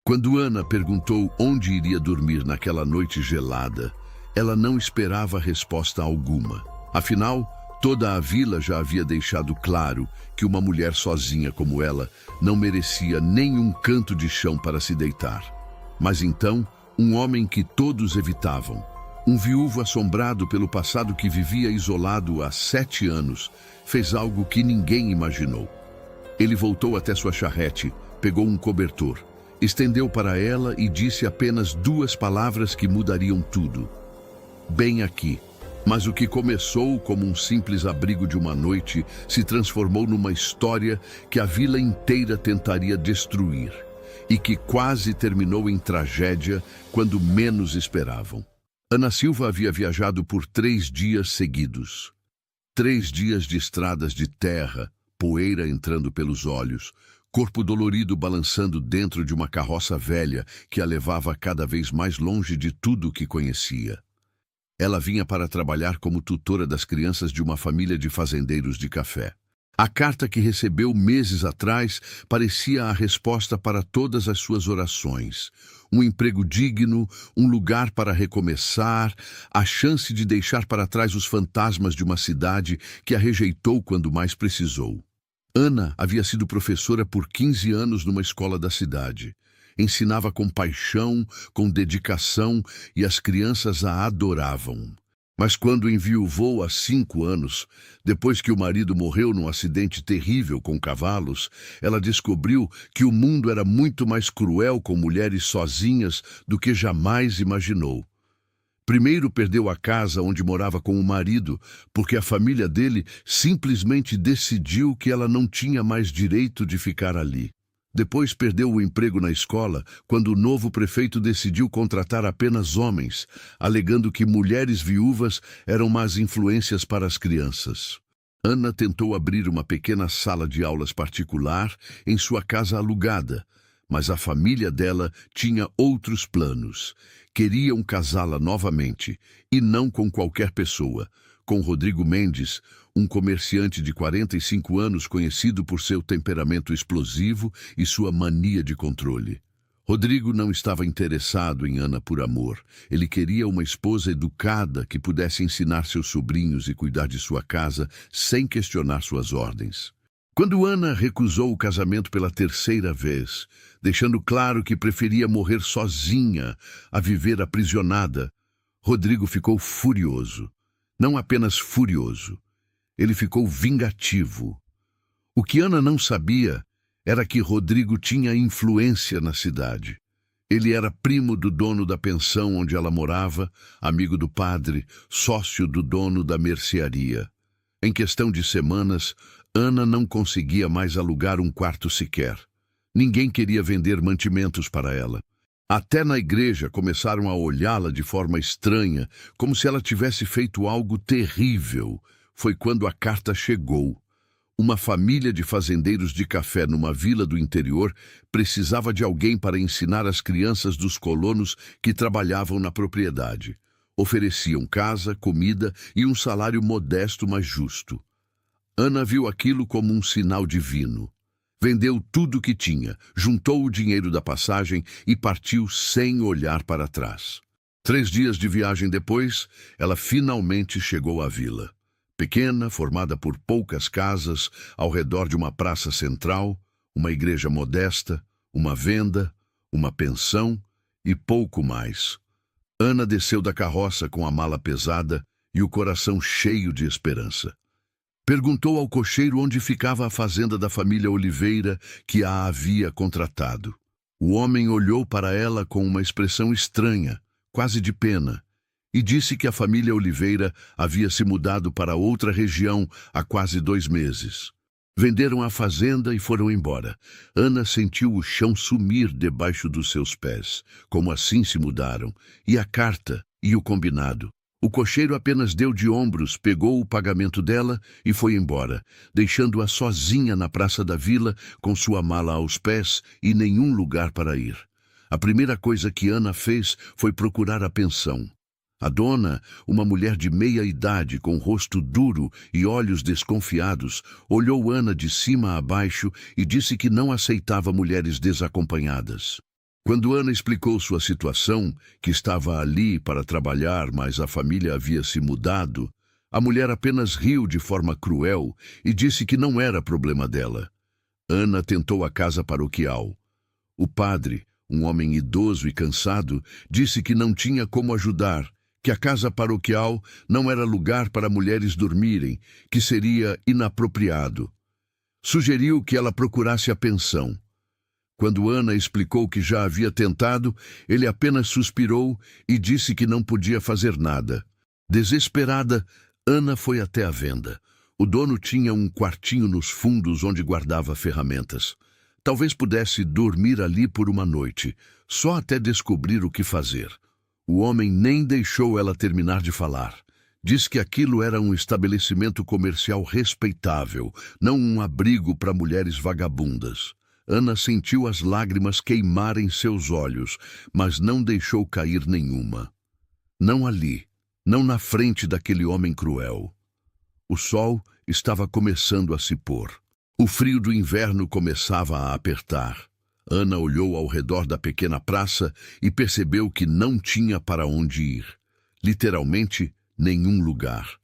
Quando Ana perguntou onde iria dormir naquela noite gelada, ela não esperava resposta alguma. Afinal, toda a vila já havia deixado claro que uma mulher sozinha como ela não merecia nem um canto de chão para se deitar. Mas então, um homem que todos evitavam, um viúvo assombrado pelo passado que vivia isolado há 7 anos, fez algo que ninguém imaginou. Ele voltou até sua charrete, pegou um cobertor, estendeu para ela e disse apenas 2 palavras que mudariam tudo. Bem aqui. Mas o que começou como um simples abrigo de uma noite se transformou numa história que a vila inteira tentaria destruir e que quase terminou em tragédia quando menos esperavam. Ana Silva havia viajado por 3 dias seguidos. 3 dias de estradas de terra, poeira entrando pelos olhos, corpo dolorido balançando dentro de uma carroça velha que a levava cada vez mais longe de tudo o que conhecia. Ela vinha para trabalhar como tutora das crianças de uma família de fazendeiros de café. A carta que recebeu meses atrás parecia a resposta para todas as suas orações. Um emprego digno, um lugar para recomeçar, a chance de deixar para trás os fantasmas de uma cidade que a rejeitou quando mais precisou. Ana havia sido professora por 15 anos numa escola da cidade. Ensinava com paixão, com dedicação, e as crianças a adoravam. Mas quando enviuvou há 5 anos, depois que o marido morreu num acidente terrível com cavalos, ela descobriu que o mundo era muito mais cruel com mulheres sozinhas do que jamais imaginou. Primeiro perdeu a casa onde morava com o marido, porque a família dele simplesmente decidiu que ela não tinha mais direito de ficar ali. Depois perdeu o emprego na escola, quando o novo prefeito decidiu contratar apenas homens, alegando que mulheres viúvas eram más influências para as crianças. Ana tentou abrir uma pequena sala de aulas particular em sua casa alugada, mas a família dela tinha outros planos. Queriam casá-la novamente, e não com qualquer pessoa, com Rodrigo Mendes, um comerciante de 45 anos conhecido por seu temperamento explosivo e sua mania de controle. Rodrigo não estava interessado em Ana por amor. Ele queria uma esposa educada que pudesse ensinar seus sobrinhos e cuidar de sua casa sem questionar suas ordens. Quando Ana recusou o casamento pela 3ª vez, deixando claro que preferia morrer sozinha a viver aprisionada, Rodrigo ficou furioso. Não apenas furioso, ele ficou vingativo. O que Ana não sabia era que Rodrigo tinha influência na cidade. Ele era primo do dono da pensão onde ela morava, amigo do padre, sócio do dono da mercearia. Em questão de semanas, Ana não conseguia mais alugar um quarto sequer. Ninguém queria vender mantimentos para ela. Até na igreja começaram a olhá-la de forma estranha, como se ela tivesse feito algo terrível. Foi quando a carta chegou. Uma família de fazendeiros de café numa vila do interior precisava de alguém para ensinar as crianças dos colonos que trabalhavam na propriedade. Ofereciam casa, comida e um salário modesto, mas justo. Ana viu aquilo como um sinal divino. Vendeu tudo o que tinha, juntou o dinheiro da passagem e partiu sem olhar para trás. 3 dias de viagem depois, ela finalmente chegou à vila. Pequena, formada por poucas casas, ao redor de uma praça central, uma igreja modesta, uma venda, uma pensão e pouco mais. Ana desceu da carroça com a mala pesada e o coração cheio de esperança. Perguntou ao cocheiro onde ficava a fazenda da família Oliveira que a havia contratado. O homem olhou para ela com uma expressão estranha, quase de pena, e disse que a família Oliveira havia se mudado para outra região há quase 2 meses. Venderam a fazenda e foram embora. Ana sentiu o chão sumir debaixo dos seus pés. Como assim se mudaram? E a carta? E o combinado? O cocheiro apenas deu de ombros, pegou o pagamento dela e foi embora, deixando-a sozinha na praça da vila, com sua mala aos pés e nenhum lugar para ir. A primeira coisa que Ana fez foi procurar a pensão. A dona, uma mulher de meia idade, com rosto duro e olhos desconfiados, olhou Ana de cima a baixo e disse que não aceitava mulheres desacompanhadas. Quando Ana explicou sua situação, que estava ali para trabalhar, mas a família havia se mudado, a mulher apenas riu de forma cruel e disse que não era problema dela. Ana tentou a casa paroquial. O padre, um homem idoso e cansado, disse que não tinha como ajudar, que a casa paroquial não era lugar para mulheres dormirem, que seria inapropriado. Sugeriu que ela procurasse a pensão. Quando Ana explicou que já havia tentado, ele apenas suspirou e disse que não podia fazer nada. Desesperada, Ana foi até a venda. O dono tinha um quartinho nos fundos onde guardava ferramentas. Talvez pudesse dormir ali por uma noite, só até descobrir o que fazer. O homem nem deixou ela terminar de falar. Diz que aquilo era um estabelecimento comercial respeitável, não um abrigo para mulheres vagabundas. Ana sentiu as lágrimas queimarem seus olhos, mas não deixou cair nenhuma. Não ali, não na frente daquele homem cruel. O sol estava começando a se pôr. O frio do inverno começava a apertar. Ana olhou ao redor da pequena praça e percebeu que não tinha para onde ir. Literalmente, nenhum lugar.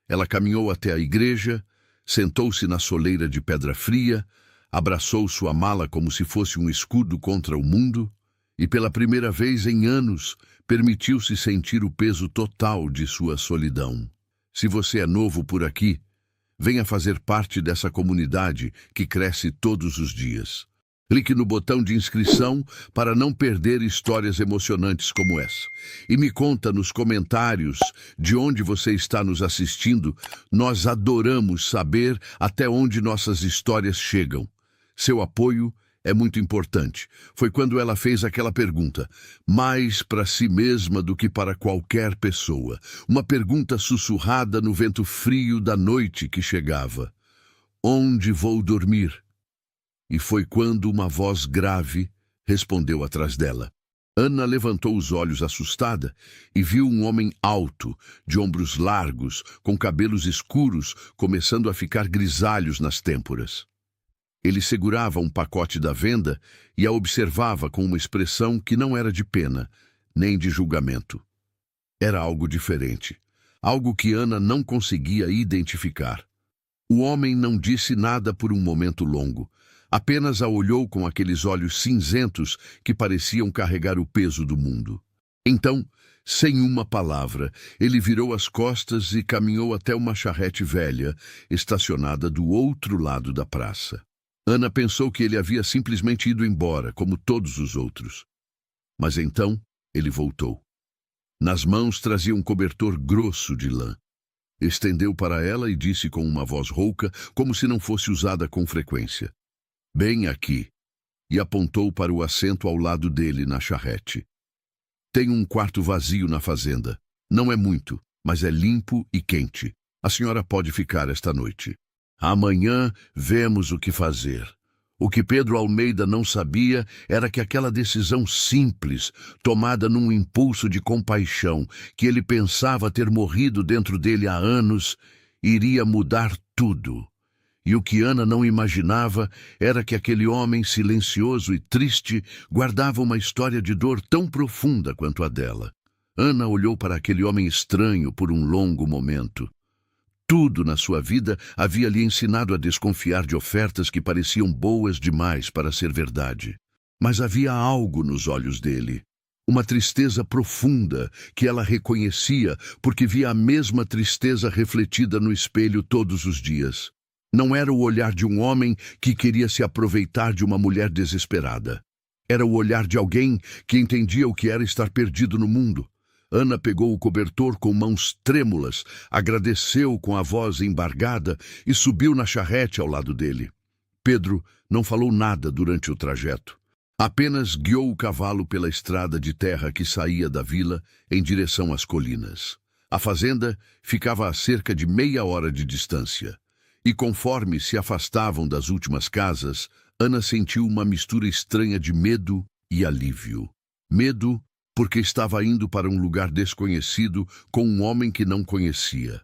Ela caminhou até a igreja, sentou-se na soleira de pedra fria, abraçou sua mala como se fosse um escudo contra o mundo e, pela primeira vez em anos, permitiu-se sentir o peso total de sua solidão. Se você é novo por aqui, venha fazer parte dessa comunidade que cresce todos os dias. Clique no botão de inscrição para não perder histórias emocionantes como essa. E me conta nos comentários de onde você está nos assistindo. Nós adoramos saber até onde nossas histórias chegam. Seu apoio é muito importante. Foi quando ela fez aquela pergunta, mais para si mesma do que para qualquer pessoa. Uma pergunta sussurrada no vento frio da noite que chegava. Onde vou dormir? E foi quando uma voz grave respondeu atrás dela. Ana levantou os olhos assustada e viu um homem alto, de ombros largos, com cabelos escuros, começando a ficar grisalhos nas têmporas. Ele segurava um pacote da venda e a observava com uma expressão que não era de pena, nem de julgamento. Era algo diferente, algo que Ana não conseguia identificar. O homem não disse nada por um momento longo, apenas a olhou com aqueles olhos cinzentos que pareciam carregar o peso do mundo. Então, sem uma palavra, ele virou as costas e caminhou até uma charrete velha, estacionada do outro lado da praça. Ana pensou que ele havia simplesmente ido embora, como todos os outros. Mas então, ele voltou. Nas mãos trazia um cobertor grosso de lã. Estendeu para ela e disse com uma voz rouca, como se não fosse usada com frequência. Bem aqui, e apontou para o assento ao lado dele na charrete. Tem um quarto vazio na fazenda. Não é muito, mas é limpo e quente. A senhora pode ficar esta noite. Amanhã vemos o que fazer. O que Pedro Almeida não sabia era que aquela decisão simples, tomada num impulso de compaixão, que ele pensava ter morrido dentro dele há anos, iria mudar tudo. E o que Ana não imaginava era que aquele homem silencioso e triste guardava uma história de dor tão profunda quanto a dela. Ana olhou para aquele homem estranho por um longo momento. Tudo na sua vida havia lhe ensinado a desconfiar de ofertas que pareciam boas demais para ser verdade. Mas havia algo nos olhos dele. Uma tristeza profunda que ela reconhecia porque via a mesma tristeza refletida no espelho todos os dias. Não era o olhar de um homem que queria se aproveitar de uma mulher desesperada. Era o olhar de alguém que entendia o que era estar perdido no mundo. Ana pegou o cobertor com mãos trêmulas, agradeceu com a voz embargada e subiu na charrete ao lado dele. Pedro não falou nada durante o trajeto. Apenas guiou o cavalo pela estrada de terra que saía da vila em direção às colinas. A fazenda ficava a cerca de meia hora de distância. E conforme se afastavam das últimas casas, Ana sentiu uma mistura estranha de medo e alívio. Medo porque estava indo para um lugar desconhecido com um homem que não conhecia.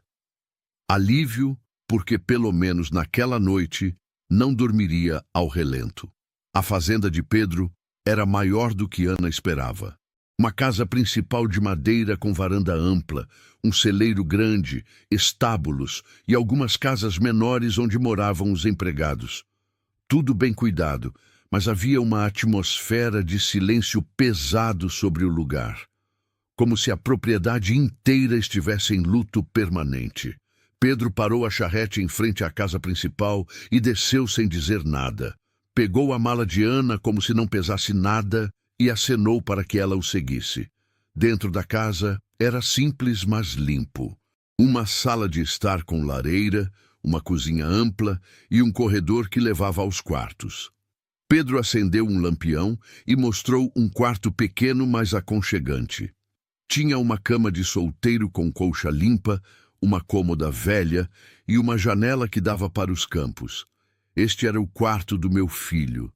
Alívio porque, pelo menos naquela noite, não dormiria ao relento. A fazenda de Pedro Era maior do que Ana esperava. Uma casa principal de madeira com varanda ampla, um celeiro grande, estábulos e algumas casas menores onde moravam os empregados. Tudo bem cuidado, mas havia uma atmosfera de silêncio pesado sobre o lugar, como se a propriedade inteira estivesse em luto permanente. Pedro parou a charrete em frente à casa principal e desceu sem dizer nada. Pegou a mala de Ana como se não pesasse nada e acenou para que ela o seguisse. Dentro da casa era simples, mas limpo. Uma sala de estar com lareira, uma cozinha ampla e um corredor que levava aos quartos. Pedro acendeu um lampião e mostrou um quarto pequeno, mas aconchegante. Tinha uma cama de solteiro com colcha limpa, uma cômoda velha e uma janela que dava para os campos. Este era o quarto do meu filho.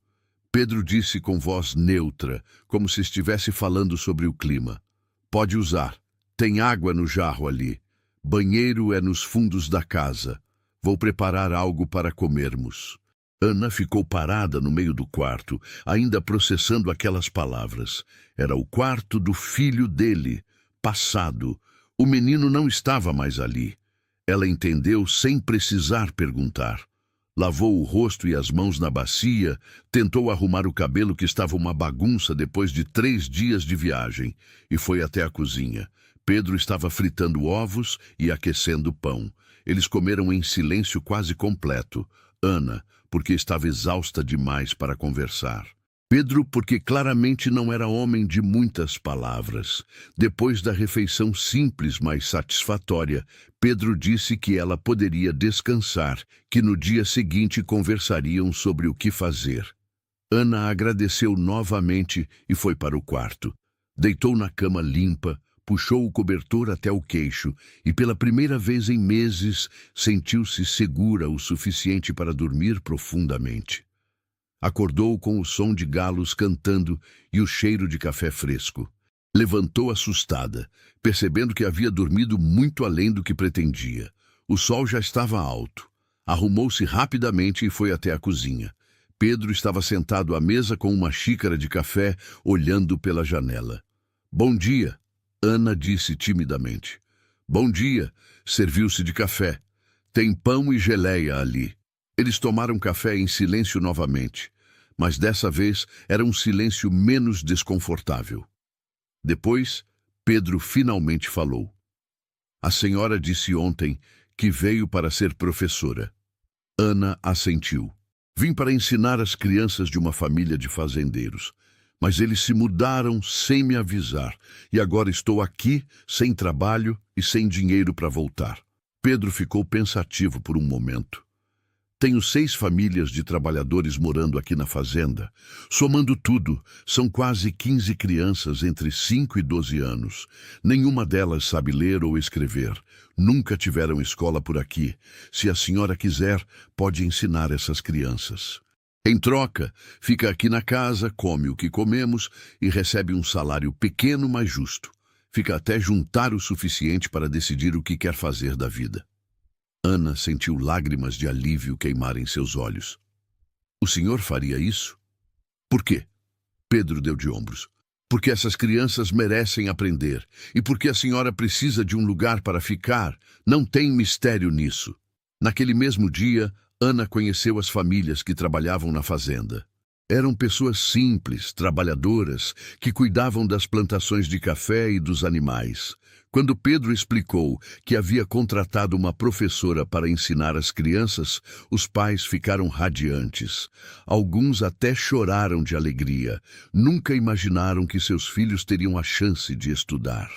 Pedro disse com voz neutra, como se estivesse falando sobre o clima. Pode usar. Tem água no jarro ali. Banheiro é nos fundos da casa. Vou preparar algo para comermos. Ana ficou parada no meio do quarto, ainda processando aquelas palavras. Era o quarto do filho dele, passado. O menino não estava mais ali. Ela entendeu sem precisar perguntar. Lavou o rosto e as mãos na bacia, tentou arrumar o cabelo que estava uma bagunça depois de 3 dias de viagem, e foi até a cozinha. Pedro estava fritando ovos e aquecendo pão. Eles comeram em silêncio quase completo. Ana, porque estava exausta demais para conversar. Pedro, porque claramente não era homem de muitas palavras. Depois da refeição simples, mas satisfatória, Pedro disse que ela poderia descansar, que no dia seguinte conversariam sobre o que fazer. Ana agradeceu novamente e foi para o quarto. Deitou na cama limpa, puxou o cobertor até o queixo e, pela primeira vez em meses, sentiu-se segura o suficiente para dormir profundamente. Acordou com o som de galos cantando e o cheiro de café fresco. Levantou assustada, percebendo que havia dormido muito além do que pretendia. O sol já estava alto. Arrumou-se rapidamente e foi até a cozinha. Pedro estava sentado à mesa com uma xícara de café, olhando pela janela. Bom dia, Ana disse timidamente. Bom dia, serviu-se de café. Tem pão e geleia ali. Eles tomaram café em silêncio novamente, mas dessa vez era um silêncio menos desconfortável. Depois, Pedro finalmente falou. A senhora disse ontem que veio para ser professora. Ana assentiu. Vim para ensinar as crianças de uma família de fazendeiros, mas eles se mudaram sem me avisar, e agora estou aqui, sem trabalho e sem dinheiro para voltar. Pedro ficou pensativo por um momento. Tenho 6 famílias de trabalhadores morando aqui na fazenda. Somando tudo, são quase 15 crianças entre 5 e 12 anos. Nenhuma delas sabe ler ou escrever. Nunca tiveram escola por aqui. Se a senhora quiser, pode ensinar essas crianças. Em troca, fica aqui na casa, come o que comemos e recebe um salário pequeno, mas justo. Fica até juntar o suficiente para decidir o que quer fazer da vida. Ana sentiu lágrimas de alívio queimar em seus olhos. O senhor faria isso? Por quê? Pedro deu de ombros. Porque essas crianças merecem aprender e porque a senhora precisa de um lugar para ficar. Não tem mistério nisso. Naquele mesmo dia, Ana conheceu as famílias que trabalhavam na fazenda. Eram pessoas simples, trabalhadoras, que cuidavam das plantações de café e dos animais. Quando Pedro explicou que havia contratado uma professora para ensinar as crianças, os pais ficaram radiantes. Alguns até choraram de alegria. Nunca imaginaram que seus filhos teriam a chance de estudar.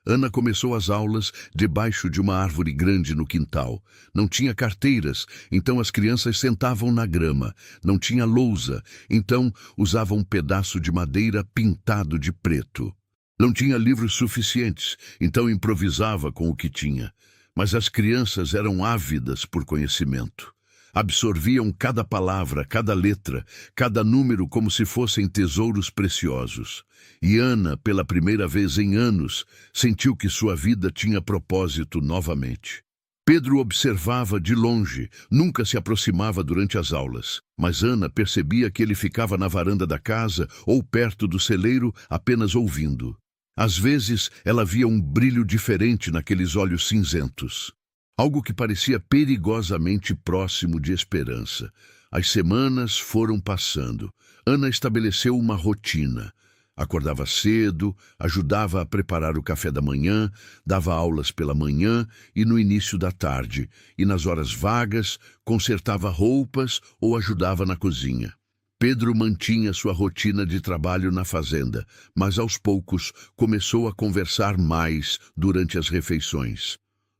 Ana começou as aulas debaixo de uma árvore grande no quintal. Não tinha carteiras, então as crianças sentavam na grama. Não tinha lousa, então usavam um pedaço de madeira pintado de preto. Não tinha livros suficientes, então improvisava com o que tinha. Mas as crianças eram ávidas por conhecimento. Absorviam cada palavra, cada letra, cada número como se fossem tesouros preciosos. E Ana, pela primeira vez em anos, sentiu que sua vida tinha propósito novamente. Pedro observava de longe, nunca se aproximava durante as aulas. Mas Ana percebia que ele ficava na varanda da casa ou perto do celeiro apenas ouvindo. Às vezes, ela via um brilho diferente naqueles olhos cinzentos. Algo que parecia perigosamente próximo de esperança. As semanas foram passando. Ana estabeleceu uma rotina. Acordava cedo, ajudava a preparar o café da manhã, dava aulas pela manhã e no início da tarde, e nas horas vagas, consertava roupas ou ajudava na cozinha. Pedro mantinha sua rotina de trabalho na fazenda, mas aos poucos começou a conversar mais durante as refeições.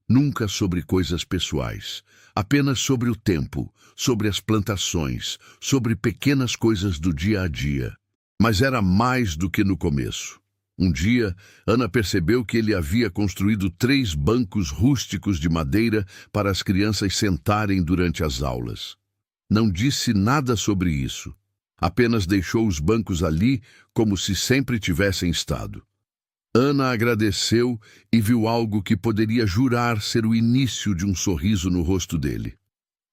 Nunca sobre coisas pessoais, apenas sobre o tempo, sobre as plantações, sobre pequenas coisas do dia a dia. Mas era mais do que no começo. Um dia, Ana percebeu que ele havia construído 3 bancos rústicos de madeira para as crianças sentarem durante as aulas. Não disse nada sobre isso. Apenas deixou os bancos ali como se sempre tivessem estado. Ana agradeceu e viu algo que poderia jurar ser o início de um sorriso no rosto dele.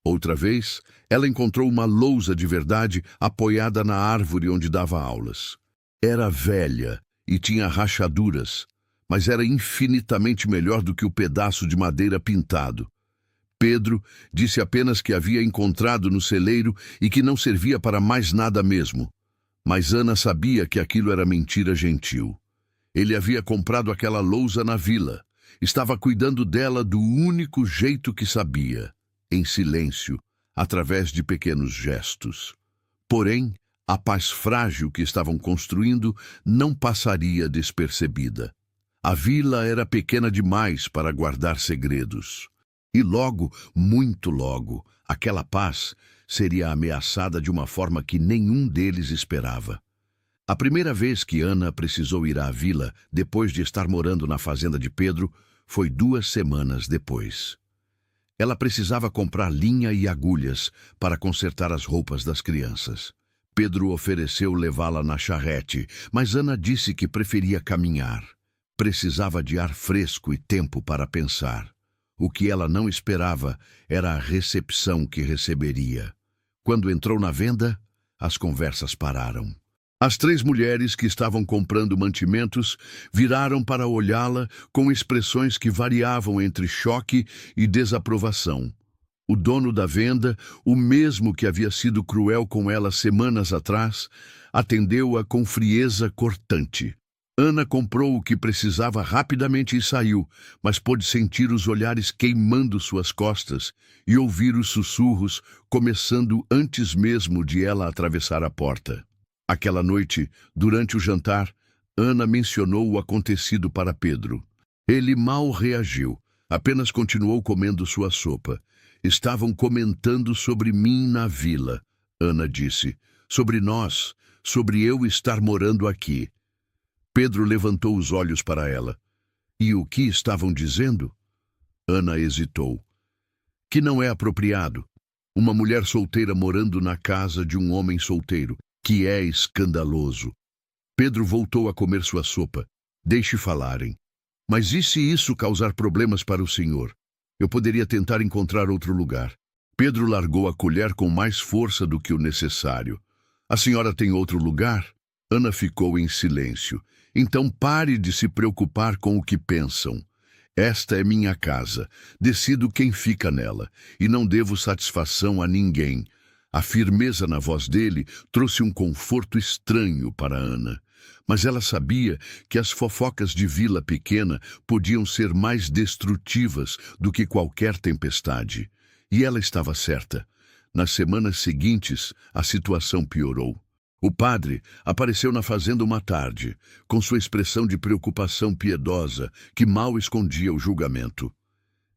Outra vez, ela encontrou uma lousa de verdade apoiada na árvore onde dava aulas. Era velha e tinha rachaduras, mas era infinitamente melhor do que o pedaço de madeira pintado. Pedro disse apenas que havia encontrado no celeiro e que não servia para mais nada mesmo. Mas Ana sabia que aquilo era mentira gentil. Ele havia comprado aquela lousa na vila. Estava cuidando dela do único jeito que sabia. Em silêncio, através de pequenos gestos. Porém, a paz frágil que estavam construindo não passaria despercebida. A vila era pequena demais para guardar segredos. E logo, muito logo, aquela paz seria ameaçada de uma forma que nenhum deles esperava. A primeira vez que Ana precisou ir à vila, depois de estar morando na fazenda de Pedro, foi 2 semanas depois. Ela precisava comprar linha e agulhas para consertar as roupas das crianças. Pedro ofereceu levá-la na charrete, mas Ana disse que preferia caminhar. Precisava de ar fresco e tempo para pensar. O que ela não esperava era a recepção que receberia. Quando entrou na venda, as conversas pararam. As 3 mulheres que estavam comprando mantimentos viraram para olhá-la com expressões que variavam entre choque e desaprovação. O dono da venda, o mesmo que havia sido cruel com ela semanas atrás, atendeu-a com frieza cortante. Ana comprou o que precisava rapidamente e saiu, mas pôde sentir os olhares queimando suas costas e ouvir os sussurros começando antes mesmo de ela atravessar a porta. Aquela noite, durante o jantar, Ana mencionou o acontecido para Pedro. Ele mal reagiu, apenas continuou comendo sua sopa. Estavam comentando sobre mim na vila, Ana disse. Sobre nós, sobre eu estar morando aqui. Pedro levantou os olhos para ela. E o que estavam dizendo? Ana hesitou. Que não é apropriado. Uma mulher solteira morando na casa de um homem solteiro. Que é escandaloso. Pedro voltou a comer sua sopa. Deixe falarem. Mas e se isso causar problemas para o senhor? Eu poderia tentar encontrar outro lugar. Pedro largou a colher com mais força do que o necessário. A senhora tem outro lugar? Ana ficou em silêncio. Então pare de se preocupar com o que pensam. Esta é minha casa. Decido quem fica nela. E não devo satisfação a ninguém. A firmeza na voz dele trouxe um conforto estranho para Ana. Mas ela sabia que as fofocas de vila pequena podiam ser mais destrutivas do que qualquer tempestade. E ela estava certa. Nas semanas seguintes, a situação piorou. O padre apareceu na fazenda uma tarde, com sua expressão de preocupação piedosa, que mal escondia o julgamento.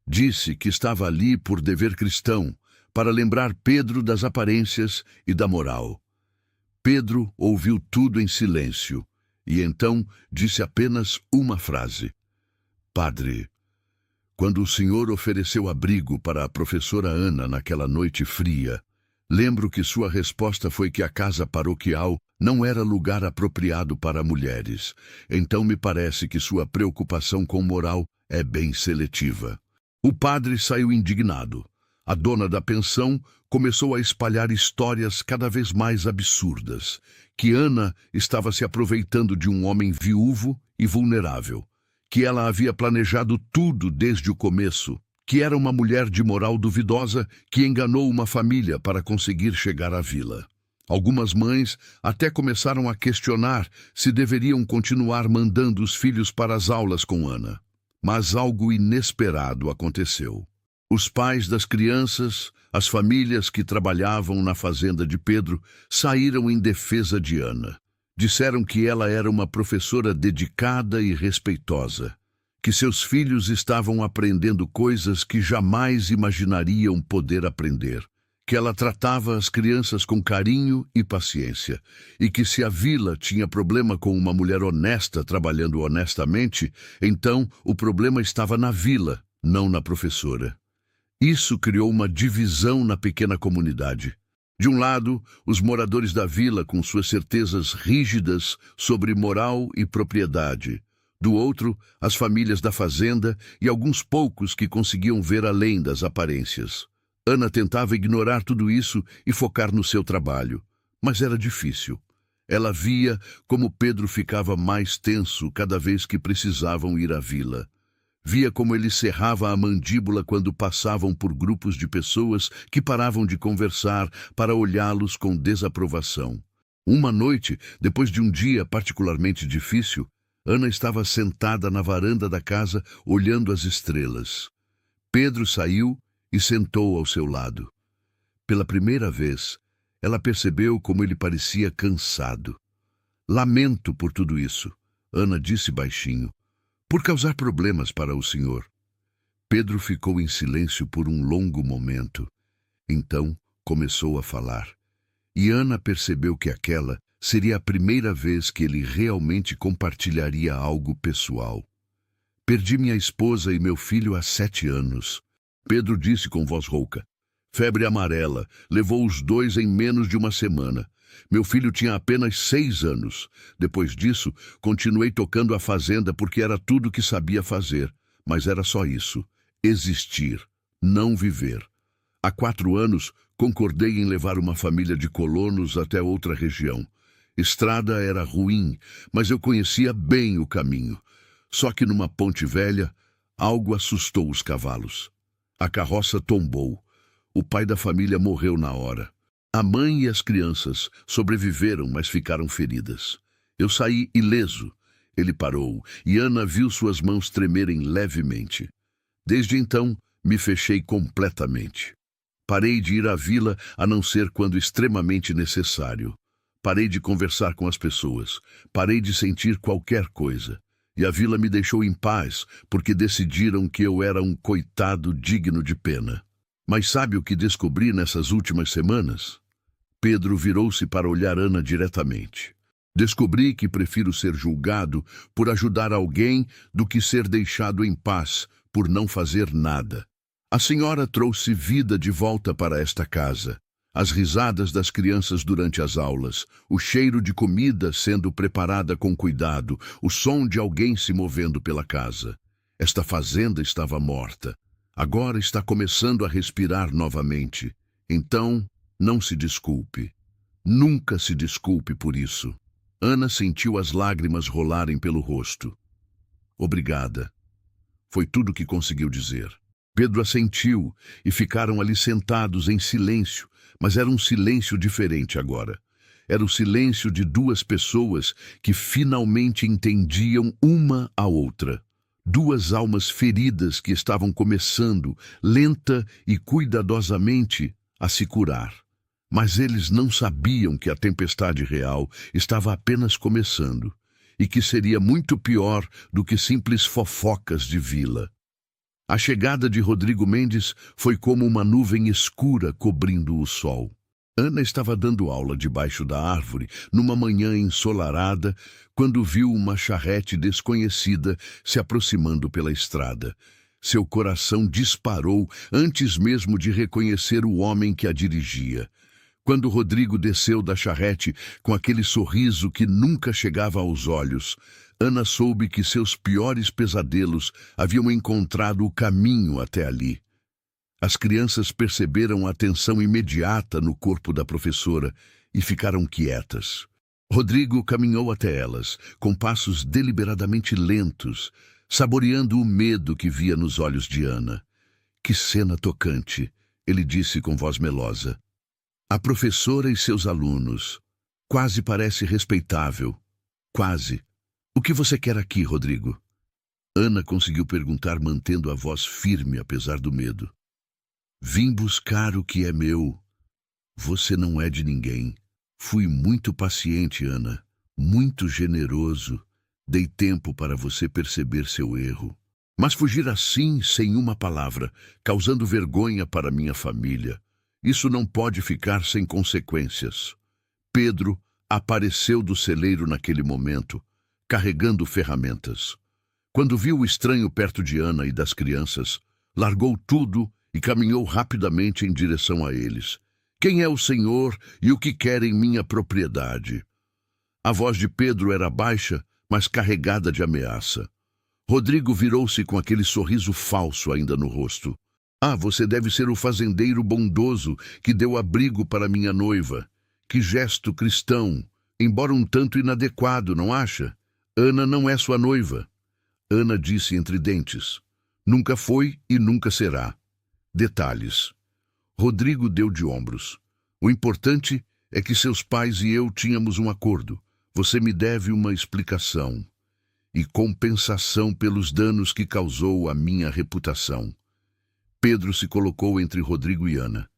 Disse que estava ali por dever cristão, para lembrar Pedro das aparências e da moral. Pedro ouviu tudo em silêncio, e então disse apenas uma frase. Padre, quando o senhor ofereceu abrigo para a professora Ana naquela noite fria, lembro que sua resposta foi que a casa paroquial não era lugar apropriado para mulheres. Então me parece que sua preocupação com moral é bem seletiva. O padre saiu indignado. A dona da pensão começou a espalhar histórias cada vez mais absurdas, que Ana estava se aproveitando de um homem viúvo e vulnerável, que ela havia planejado tudo desde o começo, que era uma mulher de moral duvidosa que enganou uma família para conseguir chegar à vila. Algumas mães até começaram a questionar se deveriam continuar mandando os filhos para as aulas com Ana. Mas algo inesperado aconteceu. Os pais das crianças, as famílias que trabalhavam na fazenda de Pedro, saíram em defesa de Ana. Disseram que ela era uma professora dedicada e respeitosa, que seus filhos estavam aprendendo coisas que jamais imaginariam poder aprender, que ela tratava as crianças com carinho e paciência, e que se a vila tinha problema com uma mulher honesta trabalhando honestamente, então o problema estava na vila, não na professora. Isso criou uma divisão na pequena comunidade. De um lado, os moradores da vila com suas certezas rígidas sobre moral e propriedade. Do outro, as famílias da fazenda e alguns poucos que conseguiam ver além das aparências. Ana tentava ignorar tudo isso e focar no seu trabalho, mas era difícil. Ela via como Pedro ficava mais tenso cada vez que precisavam ir à vila. Via como ele cerrava a mandíbula quando passavam por grupos de pessoas que paravam de conversar para olhá-los com desaprovação. Uma noite, depois de um dia particularmente difícil, Ana estava sentada na varanda da casa olhando as estrelas. Pedro saiu e sentou ao seu lado. Pela primeira vez, ela percebeu como ele parecia cansado. "Lamento por tudo isso", Ana disse baixinho, "por causar problemas para o senhor." Pedro ficou em silêncio por um longo momento. Então começou a falar. E Ana percebeu que aquela seria a primeira vez que ele realmente compartilharia algo pessoal. "Perdi minha esposa e meu filho há 7 anos. Pedro disse com voz rouca. "Febre amarela, levou os 2 em menos de uma semana. Meu filho tinha apenas 6 anos. Depois disso, continuei tocando a fazenda porque era tudo que sabia fazer. Mas era só isso. Existir, não viver. Há 4 anos, concordei em levar uma família de colonos até outra região. Estrada era ruim, mas eu conhecia bem o caminho. Só que numa ponte velha, algo assustou os cavalos. A carroça tombou. O pai da família morreu na hora. A mãe e as crianças sobreviveram, mas ficaram feridas. Eu saí ileso." Ele parou, e Ana viu suas mãos tremerem levemente. "Desde então, me fechei completamente. Parei de ir à vila a não ser quando extremamente necessário. Parei de conversar com as pessoas. Parei de sentir qualquer coisa. E a vila me deixou em paz, porque decidiram que eu era um coitado digno de pena. Mas sabe o que descobri nessas últimas semanas?" Pedro virou-se para olhar Ana diretamente. "Descobri que prefiro ser julgado por ajudar alguém do que ser deixado em paz por não fazer nada. A senhora trouxe vida de volta para esta casa. As risadas das crianças durante as aulas, o cheiro de comida sendo preparada com cuidado, o som de alguém se movendo pela casa. Esta fazenda estava morta. Agora está começando a respirar novamente. Então, não se desculpe. Nunca se desculpe por isso." Ana sentiu as lágrimas rolarem pelo rosto. "Obrigada." Foi tudo que conseguiu dizer. Pedro assentiu e ficaram ali sentados em silêncio, mas era um silêncio diferente agora. Era o silêncio de 2 pessoas que finalmente entendiam uma a outra. 2 almas feridas que estavam começando, lenta e cuidadosamente, a se curar. Mas eles não sabiam que a tempestade real estava apenas começando e que seria muito pior do que simples fofocas de vila. A chegada de Rodrigo Mendes foi como uma nuvem escura cobrindo o sol. Ana estava dando aula debaixo da árvore numa manhã ensolarada quando viu uma charrete desconhecida se aproximando pela estrada. Seu coração disparou antes mesmo de reconhecer o homem que a dirigia. Quando Rodrigo desceu da charrete com aquele sorriso que nunca chegava aos olhos, Ana soube que seus piores pesadelos haviam encontrado o caminho até ali. As crianças perceberam a tensão imediata no corpo da professora e ficaram quietas. Rodrigo caminhou até elas, com passos deliberadamente lentos, saboreando o medo que via nos olhos de Ana. Que cena tocante, ele disse com voz melosa. A professora e seus alunos. Quase parece respeitável. Quase. O que você quer aqui, Rodrigo? Ana conseguiu perguntar, mantendo a voz firme apesar do medo. Vim buscar o que é meu. Você não é de ninguém. Fui muito paciente, Ana. Muito generoso. Dei tempo para você perceber seu erro. Mas fugir assim, sem uma palavra, causando vergonha para minha família, isso não pode ficar sem consequências. Pedro apareceu do celeiro naquele momento, carregando ferramentas. Quando viu o estranho perto de Ana e das crianças, largou tudo e caminhou rapidamente em direção a eles. Quem é o Senhor e o que quer em minha propriedade? A voz de Pedro era baixa, mas carregada de ameaça. Rodrigo virou-se com aquele sorriso falso ainda no rosto. Ah, você deve ser o fazendeiro bondoso que deu abrigo para minha noiva. Que gesto cristão, embora um tanto inadequado, não acha? Ana não é sua noiva. Ana disse entre dentes. Nunca foi e nunca será. Detalhes. Rodrigo deu de ombros. O importante é que seus pais e eu tínhamos um acordo. Você me deve uma explicação e compensação pelos danos que causou à minha reputação. Pedro se colocou entre Rodrigo e Ana.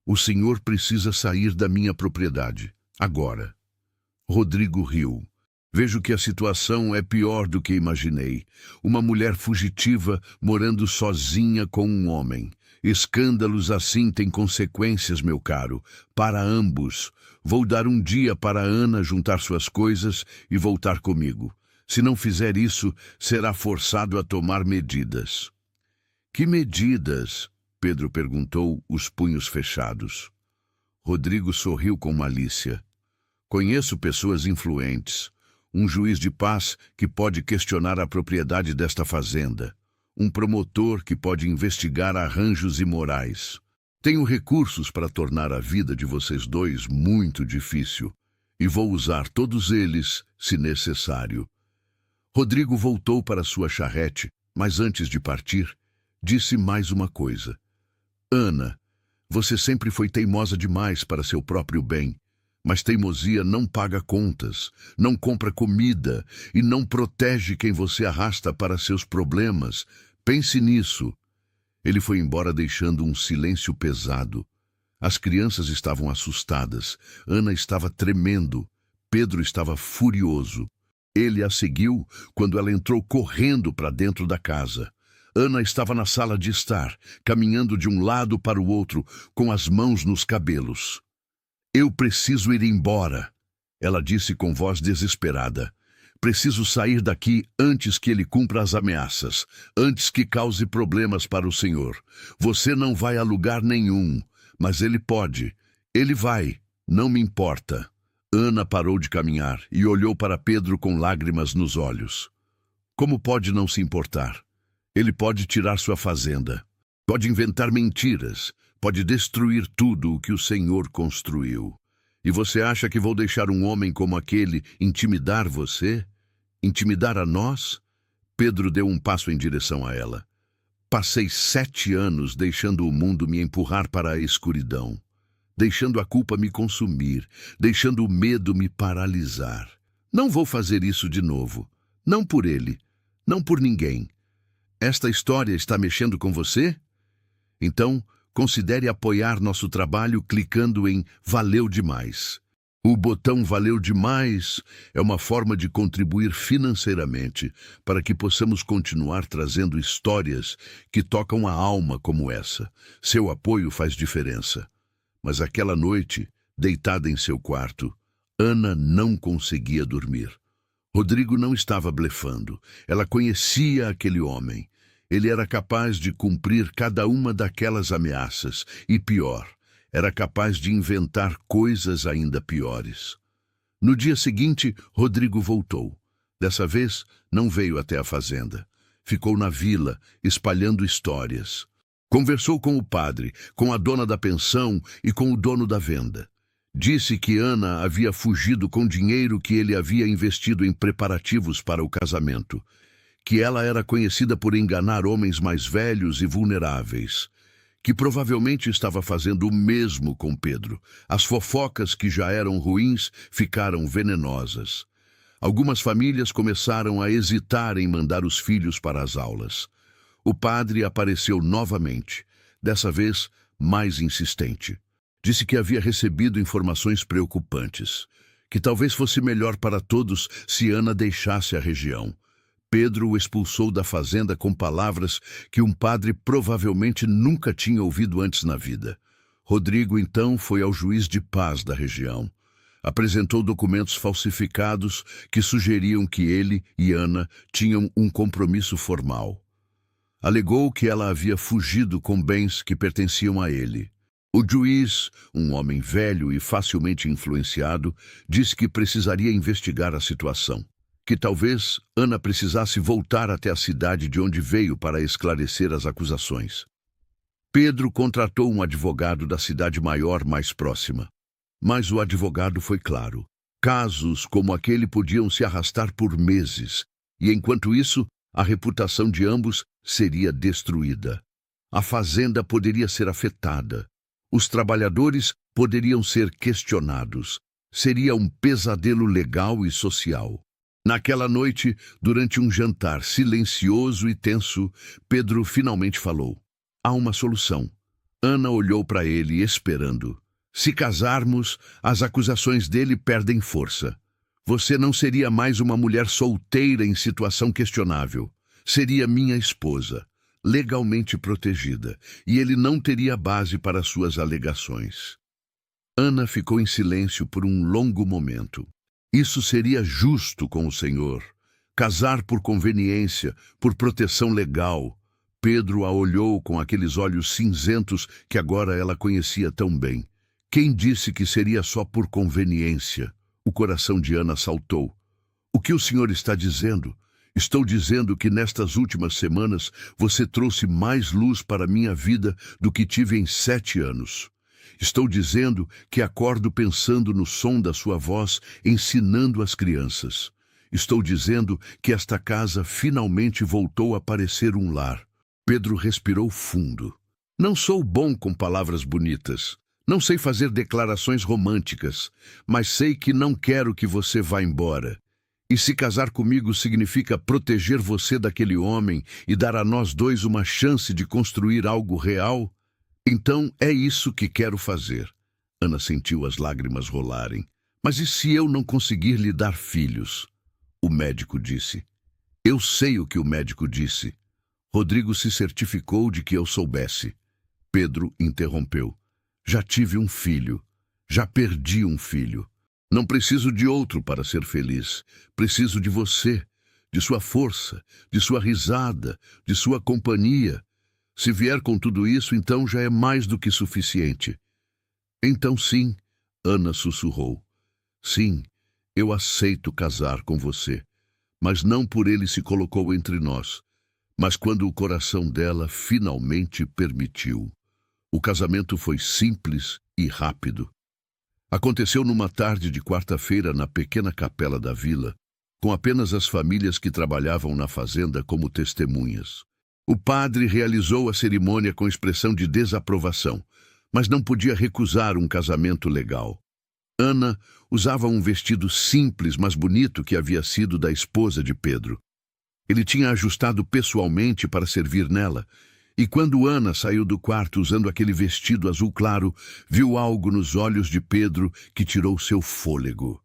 O senhor precisa sair da minha propriedade, agora. Rodrigo riu. Vejo que a situação é pior do que imaginei. Uma mulher fugitiva morando sozinha com um homem. Escândalos assim têm consequências, meu caro, para ambos. Vou dar um dia para Ana juntar suas coisas e voltar comigo. Se não fizer isso, será forçado a tomar medidas. Que medidas? Pedro perguntou, os punhos fechados. Rodrigo sorriu com malícia. Conheço pessoas influentes. Um juiz de paz que pode questionar a propriedade desta fazenda. Um promotor que pode investigar arranjos imorais. Tenho recursos para tornar a vida de vocês dois muito difícil. E vou usar todos eles, se necessário. Rodrigo voltou para sua charrete, mas antes de partir, disse mais uma coisa. Ana, você sempre foi teimosa demais para seu próprio bem, mas teimosia não paga contas, não compra comida e não protege quem você arrasta para seus problemas. Pense nisso. Ele foi embora deixando um silêncio pesado. As crianças estavam assustadas, Ana estava tremendo, Pedro estava furioso. Ele a seguiu quando ela entrou correndo para dentro da casa. Ana estava na sala de estar, caminhando de um lado para o outro, com as mãos nos cabelos. Eu preciso ir embora, ela disse com voz desesperada. Preciso sair daqui antes que ele cumpra as ameaças, antes que cause problemas para o senhor. Você não vai a lugar nenhum, mas ele pode. Ele vai, não me importa. Ana parou de caminhar e olhou para Pedro com lágrimas nos olhos. Como pode não se importar? Ele pode tirar sua fazenda, pode inventar mentiras, pode destruir tudo o que o Senhor construiu. E você acha que vou deixar um homem como aquele intimidar você? Intimidar a nós? Pedro deu um passo em direção a ela. Passei 7 anos deixando o mundo me empurrar para a escuridão, deixando a culpa me consumir, deixando o medo me paralisar. Não vou fazer isso de novo. Não por ele, não por ninguém. Esta história está mexendo com você? Então, considere apoiar nosso trabalho clicando em Valeu Demais. O botão Valeu Demais é uma forma de contribuir financeiramente para que possamos continuar trazendo histórias que tocam a alma como essa. Seu apoio faz diferença. Mas aquela noite, deitada em seu quarto, Ana não conseguia dormir. Rodrigo não estava blefando. Ela conhecia aquele homem. Ele era capaz de cumprir cada uma daquelas ameaças. E pior, era capaz de inventar coisas ainda piores. No dia seguinte, Rodrigo voltou. Dessa vez, não veio até a fazenda. Ficou na vila, espalhando histórias. Conversou com o padre, com a dona da pensão e com o dono da venda. Disse que Ana havia fugido com dinheiro que ele havia investido em preparativos para o casamento, que ela era conhecida por enganar homens mais velhos e vulneráveis, que provavelmente estava fazendo o mesmo com Pedro. As fofocas, que já eram ruins, ficaram venenosas. Algumas famílias começaram a hesitar em mandar os filhos para as aulas. O padre apareceu novamente, dessa vez mais insistente. Disse que havia recebido informações preocupantes, que talvez fosse melhor para todos se Ana deixasse a região. Pedro o expulsou da fazenda com palavras que um padre provavelmente nunca tinha ouvido antes na vida. Rodrigo, então, foi ao juiz de paz da região. Apresentou documentos falsificados que sugeriam que ele e Ana tinham um compromisso formal. Alegou que ela havia fugido com bens que pertenciam a ele. O juiz, um homem velho e facilmente influenciado, disse que precisaria investigar a situação, que talvez Ana precisasse voltar até a cidade de onde veio para esclarecer as acusações. Pedro contratou um advogado da cidade maior mais próxima. Mas o advogado foi claro. Casos como aquele podiam se arrastar por meses, e enquanto isso, a reputação de ambos seria destruída. A fazenda poderia ser afetada. Os trabalhadores poderiam ser questionados. Seria um pesadelo legal e social. Naquela noite, durante um jantar silencioso e tenso, Pedro finalmente falou. Há uma solução. Ana olhou para ele, esperando. Se casarmos, as acusações dele perdem força. Você não seria mais uma mulher solteira em situação questionável. Seria minha esposa, legalmente protegida, e ele não teria base para suas alegações. Ana ficou em silêncio por um longo momento. Isso seria justo com o Senhor. Casar por conveniência, por proteção legal. Pedro a olhou com aqueles olhos cinzentos que agora ela conhecia tão bem. Quem disse que seria só por conveniência? O coração de Ana saltou. O que o senhor está dizendo? Estou dizendo que nestas últimas semanas você trouxe mais luz para minha vida do que tive em 7 anos. Estou dizendo que acordo pensando no som da sua voz, ensinando as crianças. Estou dizendo que esta casa finalmente voltou a parecer um lar. Pedro respirou fundo. Não sou bom com palavras bonitas. Não sei fazer declarações românticas, mas sei que não quero que você vá embora. E se casar comigo significa proteger você daquele homem e dar a nós dois uma chance de construir algo real, então é isso que quero fazer. Ana sentiu as lágrimas rolarem. Mas e se eu não conseguir lhe dar filhos? O médico disse. Eu sei o que o médico disse. Rodrigo se certificou de que eu soubesse. Pedro interrompeu. Já tive um filho. Já perdi um filho. Não preciso de outro para ser feliz. Preciso de você, de sua força, de sua risada, de sua companhia. Se vier com tudo isso, então já é mais do que suficiente. Então sim, Ana sussurrou. Sim, eu aceito casar com você. Mas não por ele se colocou entre nós, mas quando o coração dela finalmente permitiu. O casamento foi simples e rápido. Aconteceu numa tarde de quarta-feira na pequena capela da vila, com apenas as famílias que trabalhavam na fazenda como testemunhas. O padre realizou a cerimônia com expressão de desaprovação, mas não podia recusar um casamento legal. Ana usava um vestido simples, mas bonito que havia sido da esposa de Pedro. Ele tinha ajustado pessoalmente para servir nela, e quando Ana saiu do quarto usando aquele vestido azul claro, viu algo nos olhos de Pedro que tirou seu fôlego.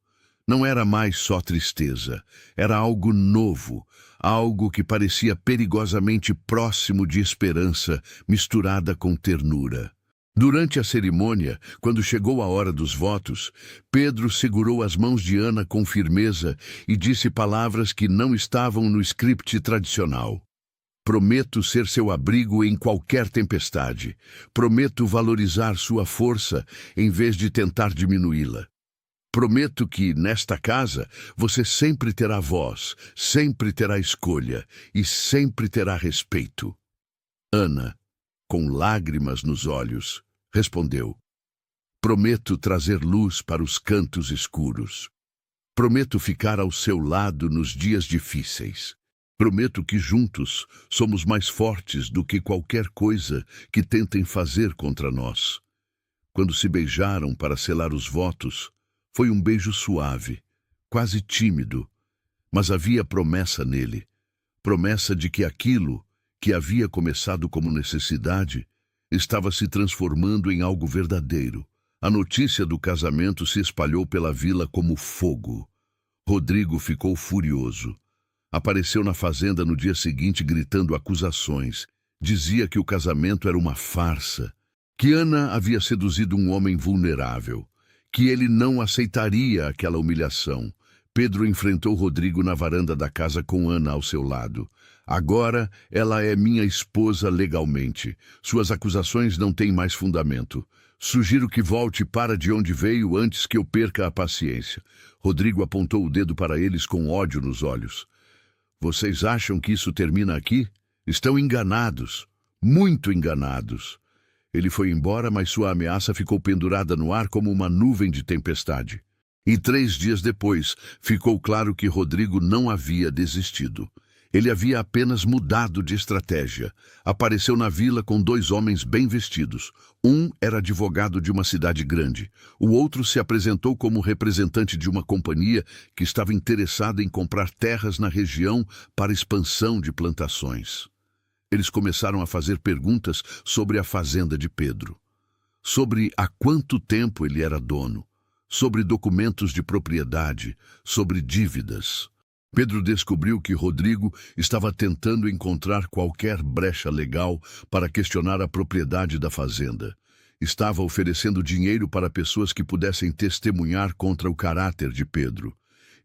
Não era mais só tristeza, era algo novo, algo que parecia perigosamente próximo de esperança, misturada com ternura. Durante a cerimônia, quando chegou a hora dos votos, Pedro segurou as mãos de Ana com firmeza e disse palavras que não estavam no script tradicional. Prometo ser seu abrigo em qualquer tempestade. Prometo valorizar sua força em vez de tentar diminuí-la. Prometo que, nesta casa, você sempre terá voz, sempre terá escolha e sempre terá respeito. Ana, com lágrimas nos olhos, respondeu: Prometo trazer luz para os cantos escuros. Prometo ficar ao seu lado nos dias difíceis. Prometo que juntos somos mais fortes do que qualquer coisa que tentem fazer contra nós. Quando se beijaram para selar os votos, foi um beijo suave, quase tímido, mas havia promessa nele. Promessa de que aquilo que havia começado como necessidade estava se transformando em algo verdadeiro. A notícia do casamento se espalhou pela vila como fogo. Rodrigo ficou furioso. Apareceu na fazenda no dia seguinte gritando acusações. Dizia que o casamento era uma farsa, que Ana havia seduzido um homem vulnerável, que ele não aceitaria aquela humilhação. Pedro enfrentou Rodrigo na varanda da casa com Ana ao seu lado. Agora ela é minha esposa legalmente. Suas acusações não têm mais fundamento. Sugiro que volte para de onde veio antes que eu perca a paciência. Rodrigo apontou o dedo para eles com ódio nos olhos. Vocês acham que isso termina aqui? Estão enganados, muito enganados. Ele foi embora, mas sua ameaça ficou pendurada no ar como uma nuvem de tempestade. E 3 dias depois, ficou claro que Rodrigo não havia desistido. Ele havia apenas mudado de estratégia. Apareceu na vila com 2 homens bem vestidos. Um era advogado de uma cidade grande. O outro se apresentou como representante de uma companhia que estava interessada em comprar terras na região para expansão de plantações. Eles começaram a fazer perguntas sobre a fazenda de Pedro, sobre há quanto tempo ele era dono, sobre documentos de propriedade, sobre dívidas. Pedro descobriu que Rodrigo estava tentando encontrar qualquer brecha legal para questionar a propriedade da fazenda. Estava oferecendo dinheiro para pessoas que pudessem testemunhar contra o caráter de Pedro.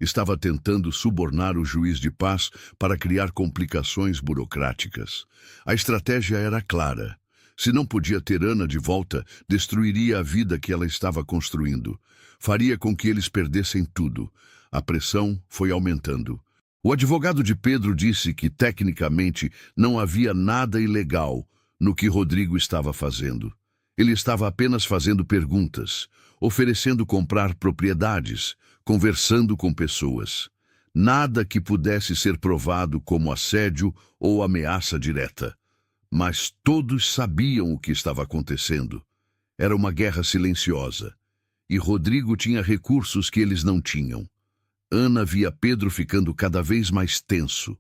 Estava tentando subornar o juiz de paz para criar complicações burocráticas. A estratégia era clara. Se não podia ter Ana de volta, destruiria a vida que ela estava construindo. Faria com que eles perdessem tudo. A pressão foi aumentando. O advogado de Pedro disse que, tecnicamente, não havia nada ilegal no que Rodrigo estava fazendo. Ele estava apenas fazendo perguntas, oferecendo comprar propriedades, conversando com pessoas. Nada que pudesse ser provado como assédio ou ameaça direta. Mas todos sabiam o que estava acontecendo. Era uma guerra silenciosa. E Rodrigo tinha recursos que eles não tinham. Ana via Pedro ficando cada vez mais tenso.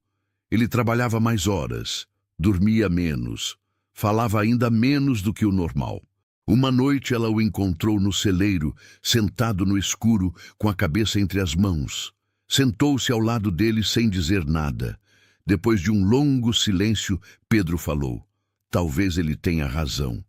Ele trabalhava mais horas, dormia menos, falava ainda menos do que o normal. Uma noite ela o encontrou no celeiro, sentado no escuro, com a cabeça entre as mãos. Sentou-se ao lado dele sem dizer nada. Depois de um longo silêncio, Pedro falou: Talvez ele tenha razão.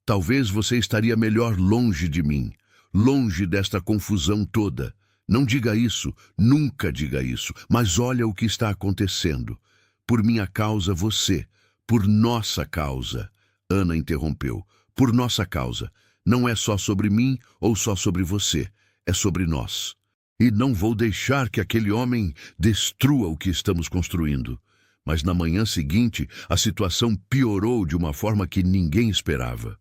Talvez você estaria melhor longe de mim, longe desta confusão toda. Não diga isso, nunca diga isso, mas olha o que está acontecendo. Por minha causa você, por nossa causa. Ana interrompeu. Por nossa causa. Não é só sobre mim ou só sobre você, é sobre nós. E não vou deixar que aquele homem destrua o que estamos construindo. Mas na manhã seguinte, a situação piorou de uma forma que ninguém esperava.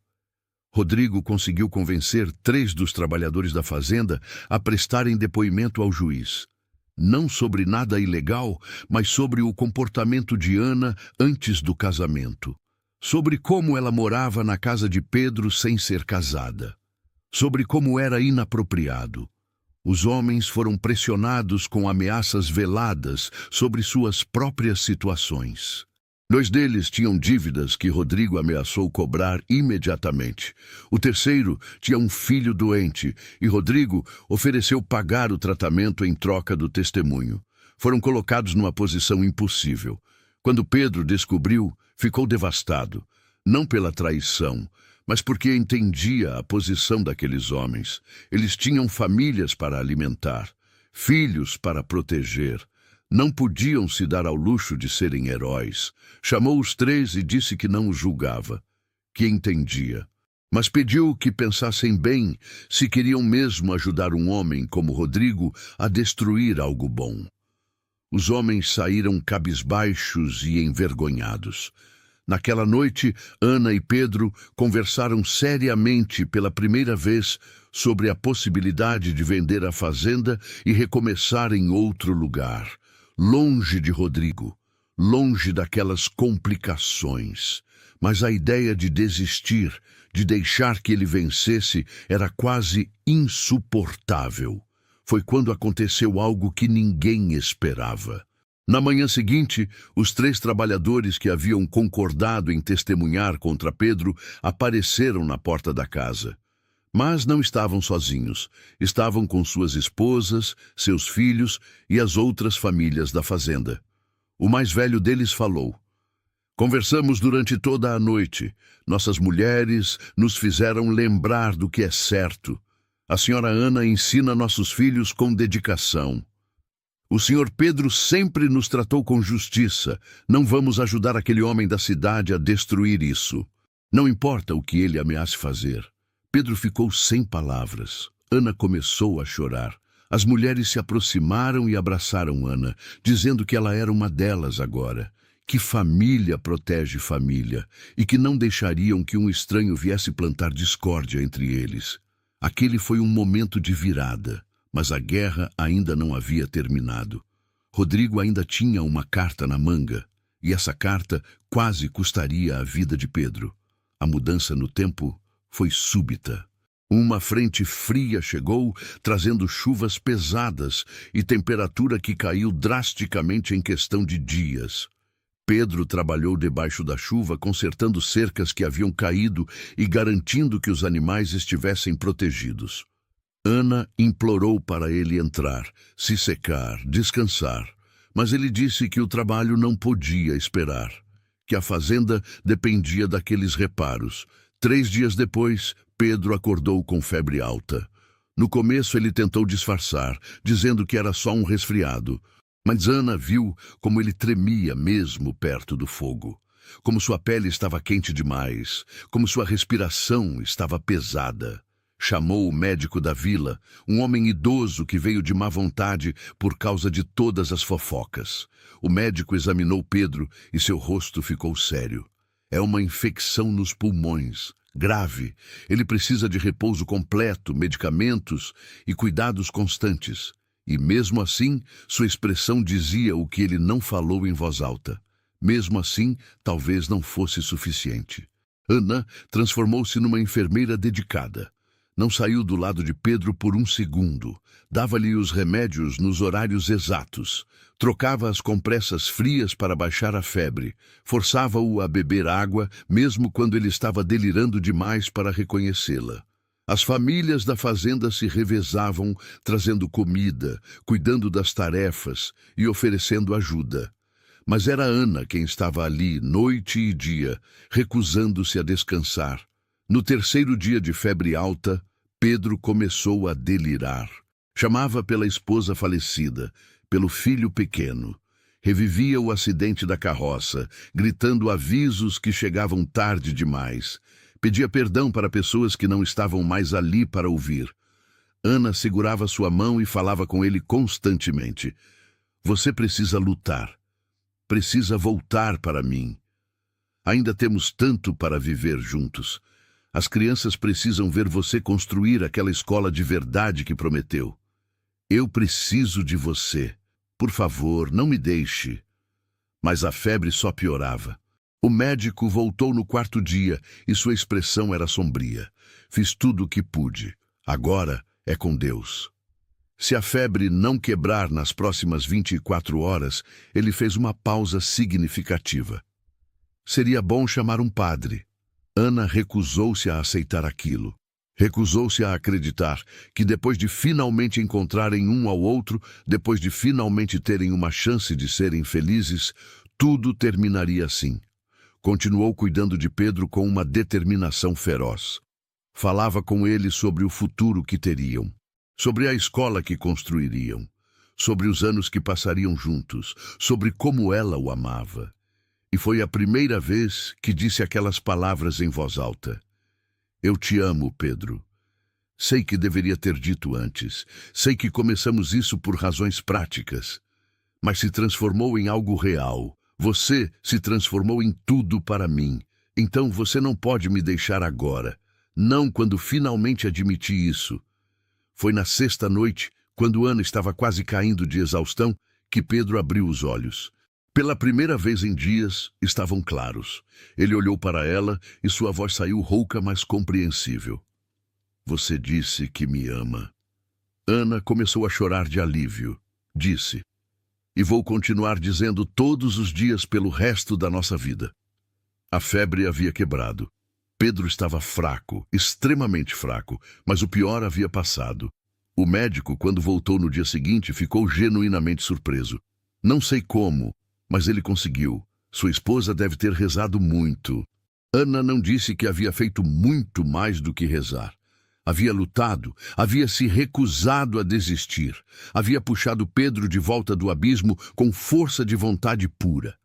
Rodrigo conseguiu convencer 3 dos trabalhadores da fazenda a prestarem depoimento ao juiz. Não sobre nada ilegal, mas sobre o comportamento de Ana antes do casamento. Sobre como ela morava na casa de Pedro sem ser casada. Sobre como era inapropriado. Os homens foram pressionados com ameaças veladas sobre suas próprias situações. 2 deles tinham dívidas que Rodrigo ameaçou cobrar imediatamente. O terceiro tinha um filho doente e Rodrigo ofereceu pagar o tratamento em troca do testemunho. Foram colocados numa posição impossível. Quando Pedro descobriu, ficou devastado. Não pela traição, mas porque entendia a posição daqueles homens. Eles tinham famílias para alimentar, filhos para proteger. Não podiam se dar ao luxo de serem heróis. Chamou os três e disse que não os julgava, que entendia. Mas pediu que pensassem bem se queriam mesmo ajudar um homem como Rodrigo a destruir algo bom. Os homens saíram cabisbaixos e envergonhados. Naquela noite, Ana e Pedro conversaram seriamente pela primeira vez sobre a possibilidade de vender a fazenda e recomeçar em outro lugar, longe de Rodrigo, longe daquelas complicações. Mas a ideia de desistir, de deixar que ele vencesse, era quase insuportável. Foi quando aconteceu algo que ninguém esperava. Na manhã seguinte, os três trabalhadores que haviam concordado em testemunhar contra Pedro apareceram na porta da casa. Mas não estavam sozinhos. Estavam com suas esposas, seus filhos e as outras famílias da fazenda. O mais velho deles falou: "Conversamos durante toda a noite. Nossas mulheres nos fizeram lembrar do que é certo. A senhora Ana ensina nossos filhos com dedicação. O senhor Pedro sempre nos tratou com justiça. Não vamos ajudar aquele homem da cidade a destruir isso. Não importa o que ele ameace fazer." Pedro ficou sem palavras. Ana começou a chorar. As mulheres se aproximaram e abraçaram Ana, dizendo que ela era uma delas agora, que família protege família e que não deixariam que um estranho viesse plantar discórdia entre eles. Aquele foi um momento de virada, mas a guerra ainda não havia terminado. Rodrigo ainda tinha uma carta na manga, e essa carta quase custaria a vida de Pedro. A mudança no tempo foi súbita. Uma frente fria chegou, trazendo chuvas pesadas e temperatura que caiu drasticamente em questão de dias. Pedro trabalhou debaixo da chuva, consertando cercas que haviam caído e garantindo que os animais estivessem protegidos. Ana implorou para ele entrar, se secar, descansar, mas ele disse que o trabalho não podia esperar, que a fazenda dependia daqueles reparos. 3 dias depois, Pedro acordou com febre alta. No começo ele tentou disfarçar, dizendo que era só um resfriado, mas Ana viu como ele tremia mesmo perto do fogo, como sua pele estava quente demais, como sua respiração estava pesada. Chamou o médico da vila, um homem idoso que veio de má vontade por causa de todas as fofocas. O médico examinou Pedro e seu rosto ficou sério. É uma infecção nos pulmões, grave. Ele precisa de repouso completo, medicamentos e cuidados constantes. E mesmo assim, sua expressão dizia o que ele não falou em voz alta. Mesmo assim, talvez não fosse suficiente. Ana transformou-se numa enfermeira dedicada. Não saiu do lado de Pedro por um segundo. Dava-lhe os remédios nos horários exatos. Trocava as compressas frias para baixar a febre. Forçava-o a beber água, mesmo quando ele estava delirando demais para reconhecê-la. As famílias da fazenda se revezavam, trazendo comida, cuidando das tarefas e oferecendo ajuda. Mas era Ana quem estava ali, noite e dia, recusando-se a descansar. No 3º dia de febre alta, Pedro começou a delirar. Chamava pela esposa falecida, pelo filho pequeno. Revivia o acidente da carroça, gritando avisos que chegavam tarde demais. Pedia perdão para pessoas que não estavam mais ali para ouvir. Ana segurava sua mão e falava com ele constantemente. "Você precisa lutar. Precisa voltar para mim. Ainda temos tanto para viver juntos. As crianças precisam ver você construir aquela escola de verdade que prometeu. Eu preciso de você. Por favor, não me deixe." Mas a febre só piorava. O médico voltou no 4º dia e sua expressão era sombria. "Fiz tudo o que pude. Agora é com Deus." Se a febre não quebrar nas próximas 24 horas, ele fez uma pausa significativa. Seria bom chamar um padre. Ana recusou-se a aceitar aquilo. Recusou-se a acreditar que depois de finalmente encontrarem um ao outro, depois de finalmente terem uma chance de serem felizes, tudo terminaria assim. Continuou cuidando de Pedro com uma determinação feroz. Falava com ele sobre o futuro que teriam, sobre a escola que construiriam, sobre os anos que passariam juntos, sobre como ela o amava. E foi a primeira vez que disse aquelas palavras em voz alta. Eu te amo, Pedro. Sei que deveria ter dito antes. Sei que começamos isso por razões práticas. Mas se transformou em algo real. Você se transformou em tudo para mim. Então você não pode me deixar agora. Não quando finalmente admiti isso. Foi na sexta noite, quando Ana estava quase caindo de exaustão, que Pedro abriu os olhos. Pela primeira vez em dias, estavam claros. Ele olhou para ela e sua voz saiu rouca, mas compreensível. Você disse que me ama. Ana começou a chorar de alívio. Disse, e vou continuar dizendo todos os dias pelo resto da nossa vida. A febre havia quebrado. Pedro estava fraco, extremamente fraco, mas o pior havia passado. O médico, quando voltou no dia seguinte, ficou genuinamente surpreso. Não sei como, mas ele conseguiu. Sua esposa deve ter rezado muito. Ana não disse que havia feito muito mais do que rezar. Havia lutado, havia se recusado a desistir. Havia puxado Pedro de volta do abismo com força de vontade pura.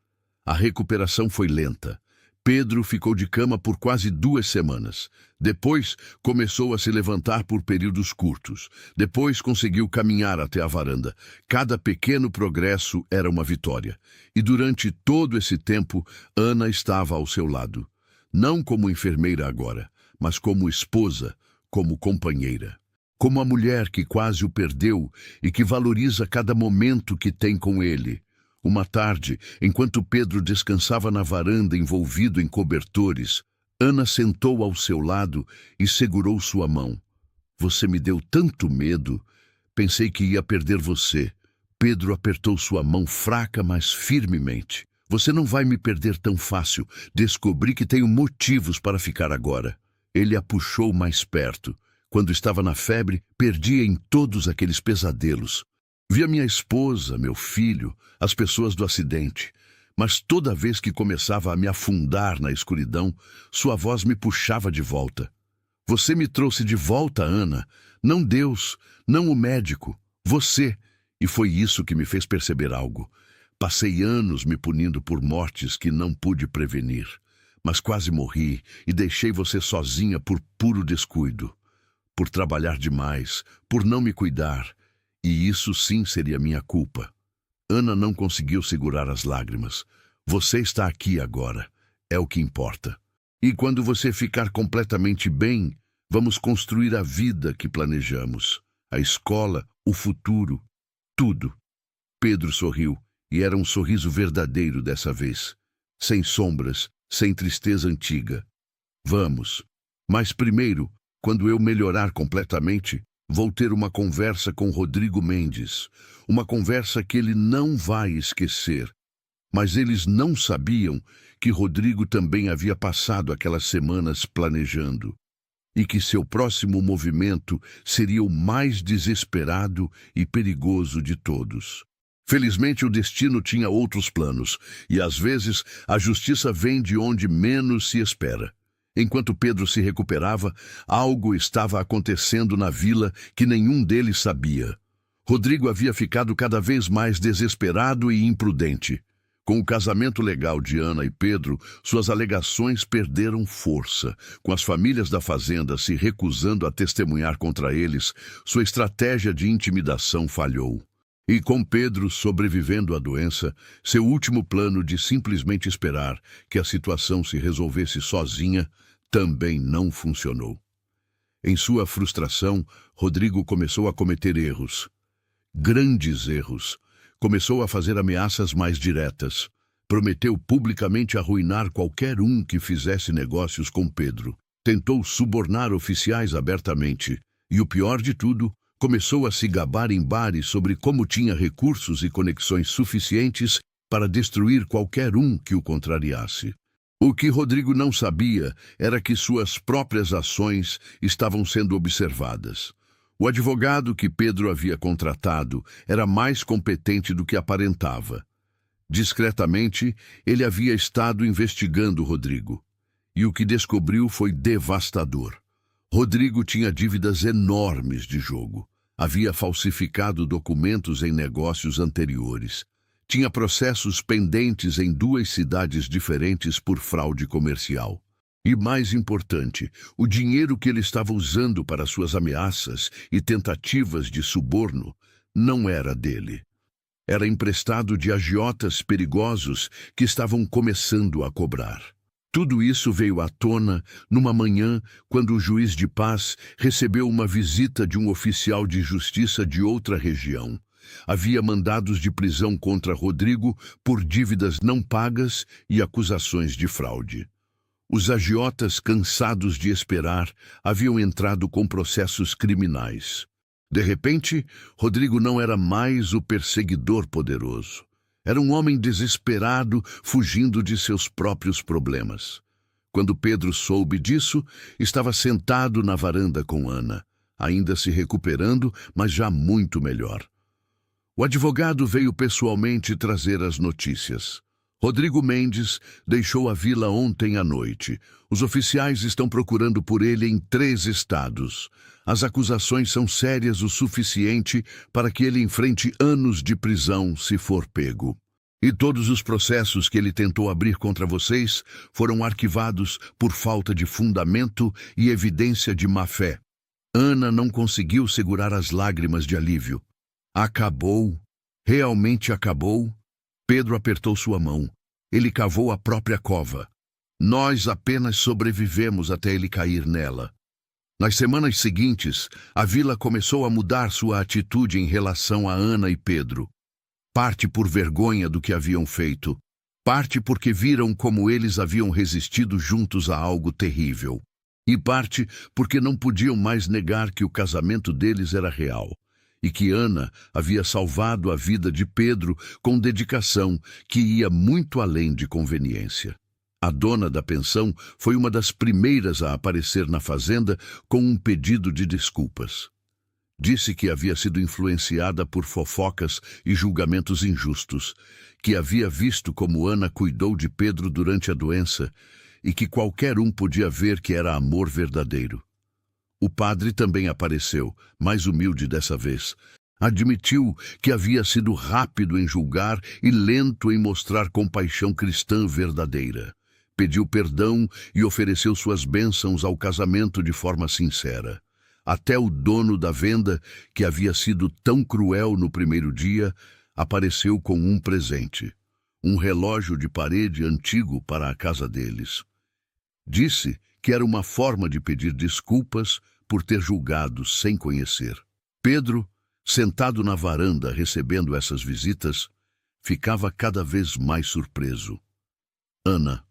A recuperação foi lenta. Pedro ficou de cama por quase 2 semanas. Depois, começou a se levantar por períodos curtos. Depois, conseguiu caminhar até a varanda. Cada pequeno progresso era uma vitória. E durante todo esse tempo, Ana estava ao seu lado. Não como enfermeira agora, mas como esposa, como companheira. Como a mulher que quase o perdeu e que valoriza cada momento que tem com ele. Uma tarde, enquanto Pedro descansava na varanda envolvido em cobertores, Ana sentou ao seu lado e segurou sua mão. Você me deu tanto medo. Pensei que ia perder você. Pedro apertou sua mão fraca, mas firmemente. Você não vai me perder tão fácil. Descobri que tenho motivos para ficar agora. Ele a puxou mais perto. Quando estava na febre, perdia em todos aqueles pesadelos. Via minha esposa, meu filho, as pessoas do acidente. Mas toda vez que começava a me afundar na escuridão, sua voz me puxava de volta. Você me trouxe de volta, Ana. Não Deus, não o médico. Você. E foi isso que me fez perceber algo. Passei anos me punindo por mortes que não pude prevenir. Mas quase morri e deixei você sozinha por puro descuido. Por trabalhar demais, por não me cuidar. E isso sim seria minha culpa. Ana não conseguiu segurar as lágrimas. Você está aqui agora. É o que importa. E quando você ficar completamente bem, vamos construir a vida que planejamos. A escola, o futuro, tudo. Pedro sorriu, e era um sorriso verdadeiro dessa vez. Sem sombras, sem tristeza antiga. Vamos. Mas primeiro, quando eu melhorar completamente, vou ter uma conversa com Rodrigo Mendes, uma conversa que ele não vai esquecer. Mas eles não sabiam que Rodrigo também havia passado aquelas semanas planejando, e que seu próximo movimento seria o mais desesperado e perigoso de todos. Felizmente o destino tinha outros planos, e às vezes a justiça vem de onde menos se espera. Enquanto Pedro se recuperava, algo estava acontecendo na vila que nenhum deles sabia. Rodrigo havia ficado cada vez mais desesperado e imprudente. Com o casamento legal de Ana e Pedro, suas alegações perderam força. Com as famílias da fazenda se recusando a testemunhar contra eles, sua estratégia de intimidação falhou. E com Pedro sobrevivendo à doença, seu último plano de simplesmente esperar que a situação se resolvesse sozinha também não funcionou. Em sua frustração, Rodrigo começou a cometer erros. Grandes erros. Começou a fazer ameaças mais diretas. Prometeu publicamente arruinar qualquer um que fizesse negócios com Pedro. Tentou subornar oficiais abertamente. E o pior de tudo, começou a se gabar em bares sobre como tinha recursos e conexões suficientes para destruir qualquer um que o contrariasse. O que Rodrigo não sabia era que suas próprias ações estavam sendo observadas. O advogado que Pedro havia contratado era mais competente do que aparentava. Discretamente, ele havia estado investigando Rodrigo. E o que descobriu foi devastador. Rodrigo tinha dívidas enormes de jogo. Havia falsificado documentos em negócios anteriores. Tinha processos pendentes em 2 cidades diferentes por fraude comercial. E mais importante, o dinheiro que ele estava usando para suas ameaças e tentativas de suborno não era dele. Era emprestado de agiotas perigosos que estavam começando a cobrar. Tudo isso veio à tona numa manhã quando o juiz de paz recebeu uma visita de um oficial de justiça de outra região. Havia mandados de prisão contra Rodrigo por dívidas não pagas e acusações de fraude. Os agiotas, cansados de esperar, haviam entrado com processos criminais. De repente, Rodrigo não era mais o perseguidor poderoso. Era um homem desesperado, fugindo de seus próprios problemas. Quando Pedro soube disso, estava sentado na varanda com Ana, ainda se recuperando, mas já muito melhor. O advogado veio pessoalmente trazer as notícias. Rodrigo Mendes deixou a vila ontem à noite. Os oficiais estão procurando por ele em 3 estados. As acusações são sérias o suficiente para que ele enfrente anos de prisão se for pego. E todos os processos que ele tentou abrir contra vocês foram arquivados por falta de fundamento e evidência de má-fé. Ana não conseguiu segurar as lágrimas de alívio. Acabou. Realmente acabou. Pedro apertou sua mão. Ele cavou a própria cova. Nós apenas sobrevivemos até ele cair nela. Nas semanas seguintes, a vila começou a mudar sua atitude em relação a Ana e Pedro. Parte por vergonha do que haviam feito, parte porque viram como eles haviam resistido juntos a algo terrível, e parte porque não podiam mais negar que o casamento deles era real. E que Ana havia salvado a vida de Pedro com dedicação que ia muito além de conveniência. A dona da pensão foi uma das primeiras a aparecer na fazenda com um pedido de desculpas. Disse que havia sido influenciada por fofocas e julgamentos injustos, que havia visto como Ana cuidou de Pedro durante a doença e que qualquer um podia ver que era amor verdadeiro. O padre também apareceu, mais humilde dessa vez. Admitiu que havia sido rápido em julgar e lento em mostrar compaixão cristã verdadeira. Pediu perdão e ofereceu suas bênçãos ao casamento de forma sincera. Até o dono da venda, que havia sido tão cruel no primeiro dia, apareceu com um presente. Um relógio de parede antigo para a casa deles. Disse que era uma forma de pedir desculpas por ter julgado sem conhecer. Pedro, sentado na varanda recebendo essas visitas, ficava cada vez mais surpreso. Ana,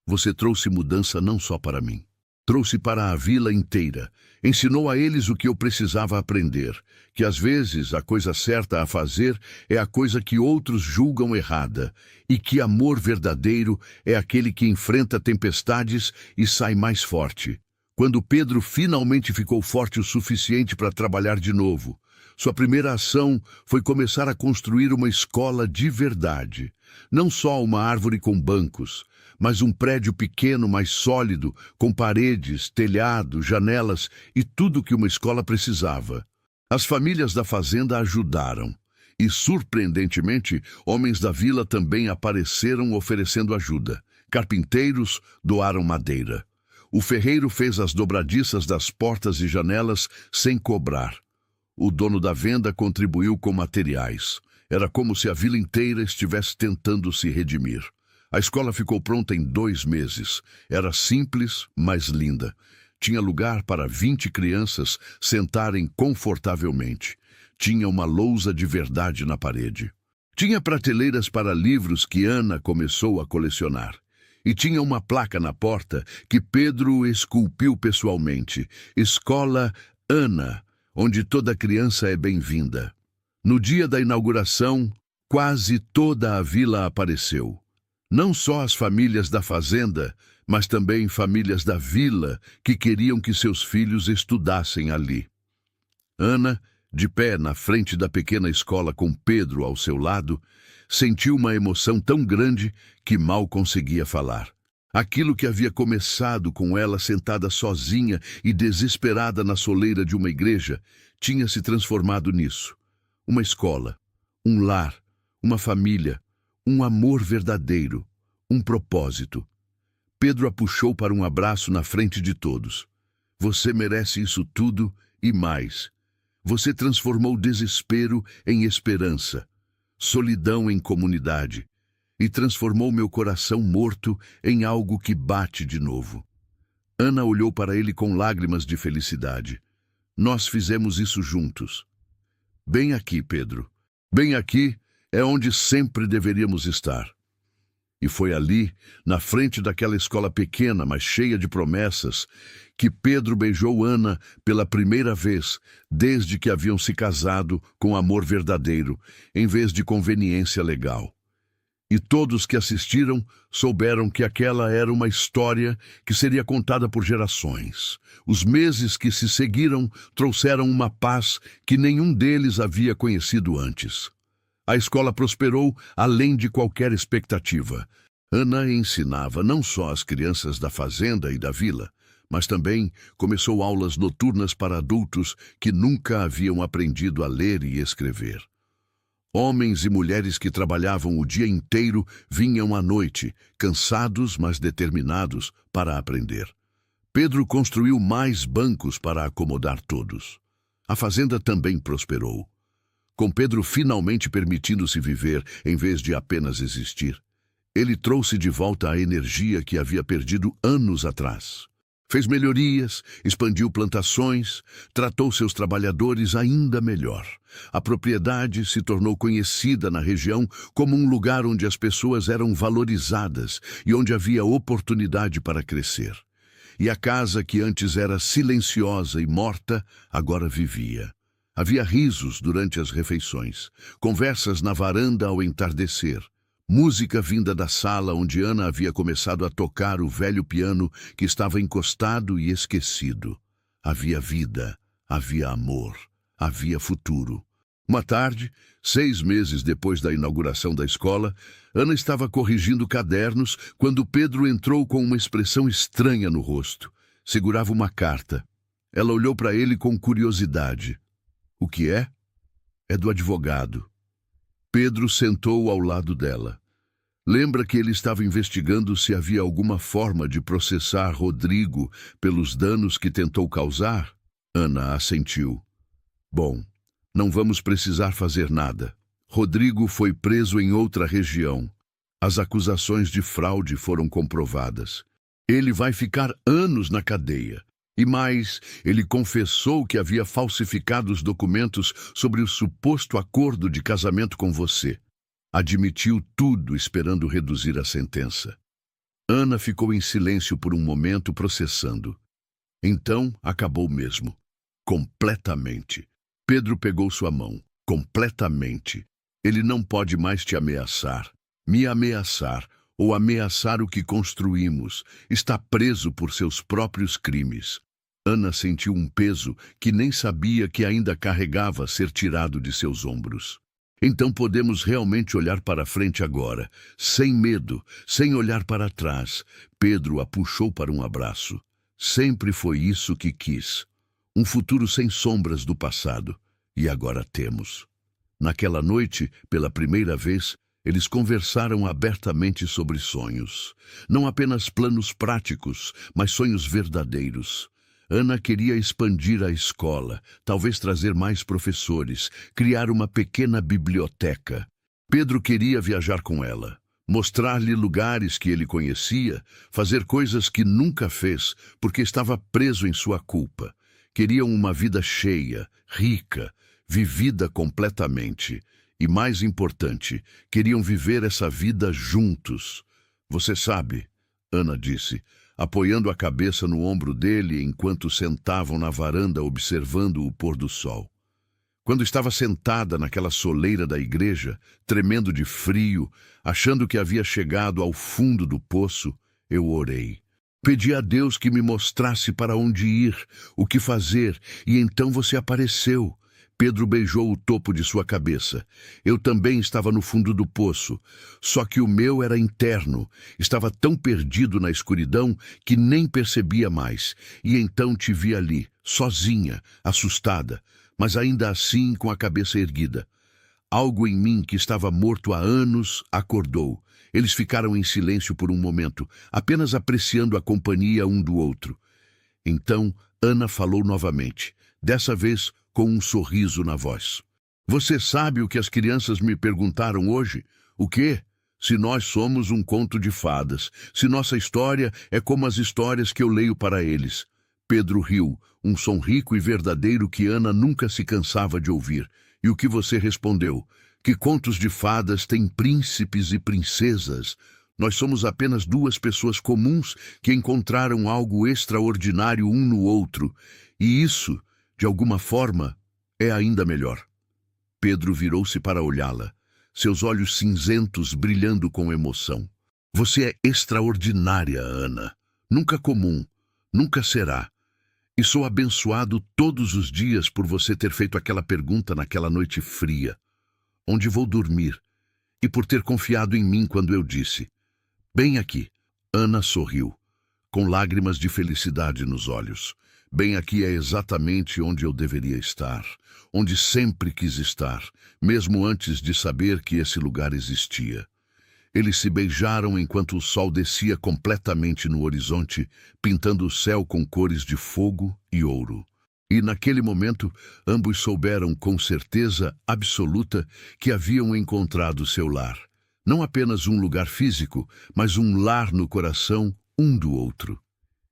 você trouxe mudança não só para mim. Trouxe para a vila inteira. Ensinou a eles o que eu precisava aprender, que às vezes a coisa certa a fazer é a coisa que outros julgam errada, e que amor verdadeiro é aquele que enfrenta tempestades e sai mais forte. Quando Pedro finalmente ficou forte o suficiente para trabalhar de novo, sua primeira ação foi começar a construir uma escola de verdade. Não só uma árvore com bancos, mas um prédio pequeno, mais sólido, com paredes, telhado, janelas e tudo que uma escola precisava. As famílias da fazenda ajudaram. E, surpreendentemente, homens da vila também apareceram oferecendo ajuda. Carpinteiros doaram madeira. O ferreiro fez as dobradiças das portas e janelas sem cobrar. O dono da venda contribuiu com materiais. Era como se a vila inteira estivesse tentando se redimir. A escola ficou pronta em 2 meses. Era simples, mas linda. Tinha lugar para 20 crianças sentarem confortavelmente. Tinha uma lousa de verdade na parede. Tinha prateleiras para livros que Ana começou a colecionar. E tinha uma placa na porta que Pedro esculpiu pessoalmente. Escola Ana, onde toda criança é bem-vinda. No dia da inauguração, quase toda a vila apareceu. Não só as famílias da fazenda, mas também famílias da vila que queriam que seus filhos estudassem ali. Ana, de pé na frente da pequena escola com Pedro ao seu lado, sentiu uma emoção tão grande que mal conseguia falar. Aquilo que havia começado com ela sentada sozinha e desesperada na soleira de uma igreja tinha se transformado nisso. Uma escola, um lar, uma família, um amor verdadeiro, um propósito. Pedro a puxou para um abraço na frente de todos. Você merece isso tudo e mais. Você transformou desespero em esperança, solidão em comunidade, e transformou meu coração morto em algo que bate de novo. Ana olhou para ele com lágrimas de felicidade. Nós fizemos isso juntos. Bem aqui, Pedro. Bem aqui é onde sempre deveríamos estar. E foi ali, na frente daquela escola pequena, mas cheia de promessas, que Pedro beijou Ana pela primeira vez, desde que haviam se casado com amor verdadeiro, em vez de conveniência legal. E todos que assistiram souberam que aquela era uma história que seria contada por gerações. Os meses que se seguiram trouxeram uma paz que nenhum deles havia conhecido antes. A escola prosperou além de qualquer expectativa. Ana ensinava não só as crianças da fazenda e da vila, mas também começou aulas noturnas para adultos que nunca haviam aprendido a ler e escrever. Homens e mulheres que trabalhavam o dia inteiro vinham à noite, cansados, mas determinados para aprender. Pedro construiu mais bancos para acomodar todos. A fazenda também prosperou, com Pedro finalmente permitindo-se viver em vez de apenas existir. Ele trouxe de volta a energia que havia perdido anos atrás. Fez melhorias, expandiu plantações, tratou seus trabalhadores ainda melhor. A propriedade se tornou conhecida na região como um lugar onde as pessoas eram valorizadas e onde havia oportunidade para crescer. E a casa que antes era silenciosa e morta, agora vivia. Havia risos durante as refeições, conversas na varanda ao entardecer, música vinda da sala onde Ana havia começado a tocar o velho piano que estava encostado e esquecido. Havia vida, havia amor, havia futuro. Uma tarde, 6 meses depois da inauguração da escola, Ana estava corrigindo cadernos quando Pedro entrou com uma expressão estranha no rosto. Segurava uma carta. Ela olhou para ele com curiosidade. O que é? É do advogado. Pedro sentou ao lado dela. Lembra que ele estava investigando se havia alguma forma de processar Rodrigo pelos danos que tentou causar? Ana assentiu. Bom, não vamos precisar fazer nada. Rodrigo foi preso em outra região. As acusações de fraude foram comprovadas. Ele vai ficar anos na cadeia. E mais, ele confessou que havia falsificado os documentos sobre o suposto acordo de casamento com você. Admitiu tudo esperando reduzir a sentença. Ana ficou em silêncio por um momento, processando. Então, acabou mesmo. Completamente. Pedro pegou sua mão. Completamente. Ele não pode mais te ameaçar. Me ameaçar, ou ameaçar o que construímos. Está preso por seus próprios crimes. Ana sentiu um peso que nem sabia que ainda carregava ser tirado de seus ombros. Então podemos realmente olhar para frente agora, sem medo, sem olhar para trás. Pedro a puxou para um abraço. Sempre foi isso que quis. Um futuro sem sombras do passado. E agora temos. Naquela noite, pela primeira vez, eles conversaram abertamente sobre sonhos. Não apenas planos práticos, mas sonhos verdadeiros. Ana queria expandir a escola, talvez trazer mais professores, criar uma pequena biblioteca. Pedro queria viajar com ela, mostrar-lhe lugares que ele conhecia, fazer coisas que nunca fez, porque estava preso em sua culpa. Queriam uma vida cheia, rica, vivida completamente. E mais importante, queriam viver essa vida juntos. Você sabe, Ana disse, apoiando a cabeça no ombro dele enquanto sentavam na varanda observando o pôr do sol. Quando estava sentada naquela soleira da igreja, tremendo de frio, achando que havia chegado ao fundo do poço, eu orei. Pedi a Deus que me mostrasse para onde ir, o que fazer, e então você apareceu. Pedro beijou o topo de sua cabeça. Eu também estava no fundo do poço, só que o meu era interno. Estava tão perdido na escuridão que nem percebia mais. E então te vi ali, sozinha, assustada. mas ainda assim com a cabeça erguida. Algo em mim que estava morto há anos acordou. Eles ficaram em silêncio por um momento, apenas apreciando a companhia um do outro. Então, Ana falou novamente, dessa vez com um sorriso na voz. Você sabe o que as crianças me perguntaram hoje? O quê? Se nós somos um conto de fadas, se nossa história é como as histórias que eu leio para eles. Pedro riu, um som rico e verdadeiro que Ana nunca se cansava de ouvir. E o que você respondeu? Que contos de fadas têm príncipes e princesas? Nós somos apenas duas pessoas comuns que encontraram algo extraordinário um no outro. E isso, de alguma forma, é ainda melhor. Pedro virou-se para olhá-la, seus olhos cinzentos brilhando com emoção. Você é extraordinária, Ana. Nunca comum, nunca será. E sou abençoado todos os dias por você ter feito aquela pergunta naquela noite fria. Onde vou dormir? E por ter confiado em mim quando eu disse. Bem aqui. Ana sorriu, com lágrimas de felicidade nos olhos. Bem aqui é exatamente onde eu deveria estar, onde sempre quis estar, mesmo antes de saber que esse lugar existia. Eles se beijaram enquanto o sol descia completamente no horizonte, pintando o céu com cores de fogo e ouro. E naquele momento, ambos souberam com certeza absoluta que haviam encontrado seu lar. Não apenas um lugar físico, mas um lar no coração um do outro.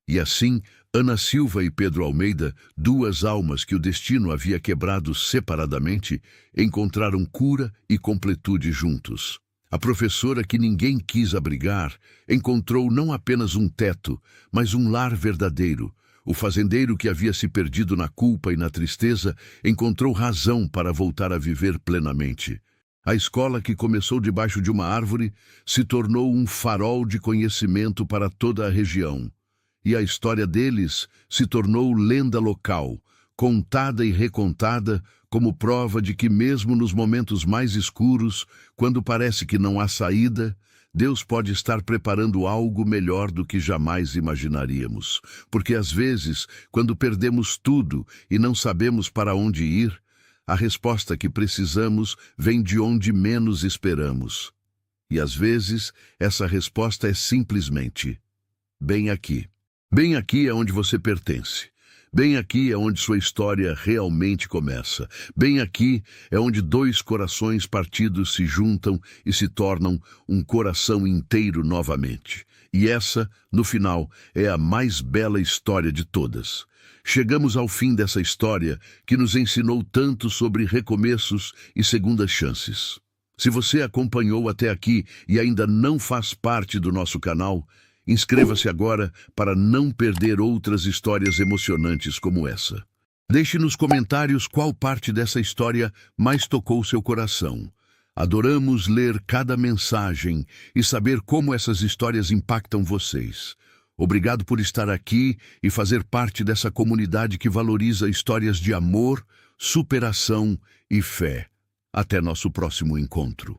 E assim, Ana Silva e Pedro Almeida, duas almas que o destino havia quebrado separadamente, encontraram cura e completude juntos. A professora que ninguém quis abrigar encontrou não apenas um teto, mas um lar verdadeiro. O fazendeiro que havia se perdido na culpa e na tristeza encontrou razão para voltar a viver plenamente. A escola que começou debaixo de uma árvore se tornou um farol de conhecimento para toda a região. E a história deles se tornou lenda local, contada e recontada como prova de que mesmo nos momentos mais escuros, quando parece que não há saída, Deus pode estar preparando algo melhor do que jamais imaginaríamos. Porque às vezes, quando perdemos tudo e não sabemos para onde ir, a resposta que precisamos vem de onde menos esperamos. E às vezes, essa resposta é simplesmente: bem aqui. Bem aqui é onde você pertence. Bem aqui é onde sua história realmente começa. Bem aqui é onde dois corações partidos se juntam e se tornam um coração inteiro novamente. E essa, no final, é a mais bela história de todas. Chegamos ao fim dessa história que nos ensinou tanto sobre recomeços e segundas chances. Se você acompanhou até aqui e ainda não faz parte do nosso canal, inscreva-se agora para não perder outras histórias emocionantes como essa. Deixe nos comentários qual parte dessa história mais tocou seu coração. Adoramos ler cada mensagem e saber como essas histórias impactam vocês. Obrigado por estar aqui e fazer parte dessa comunidade que valoriza histórias de amor, superação e fé. Até nosso próximo encontro.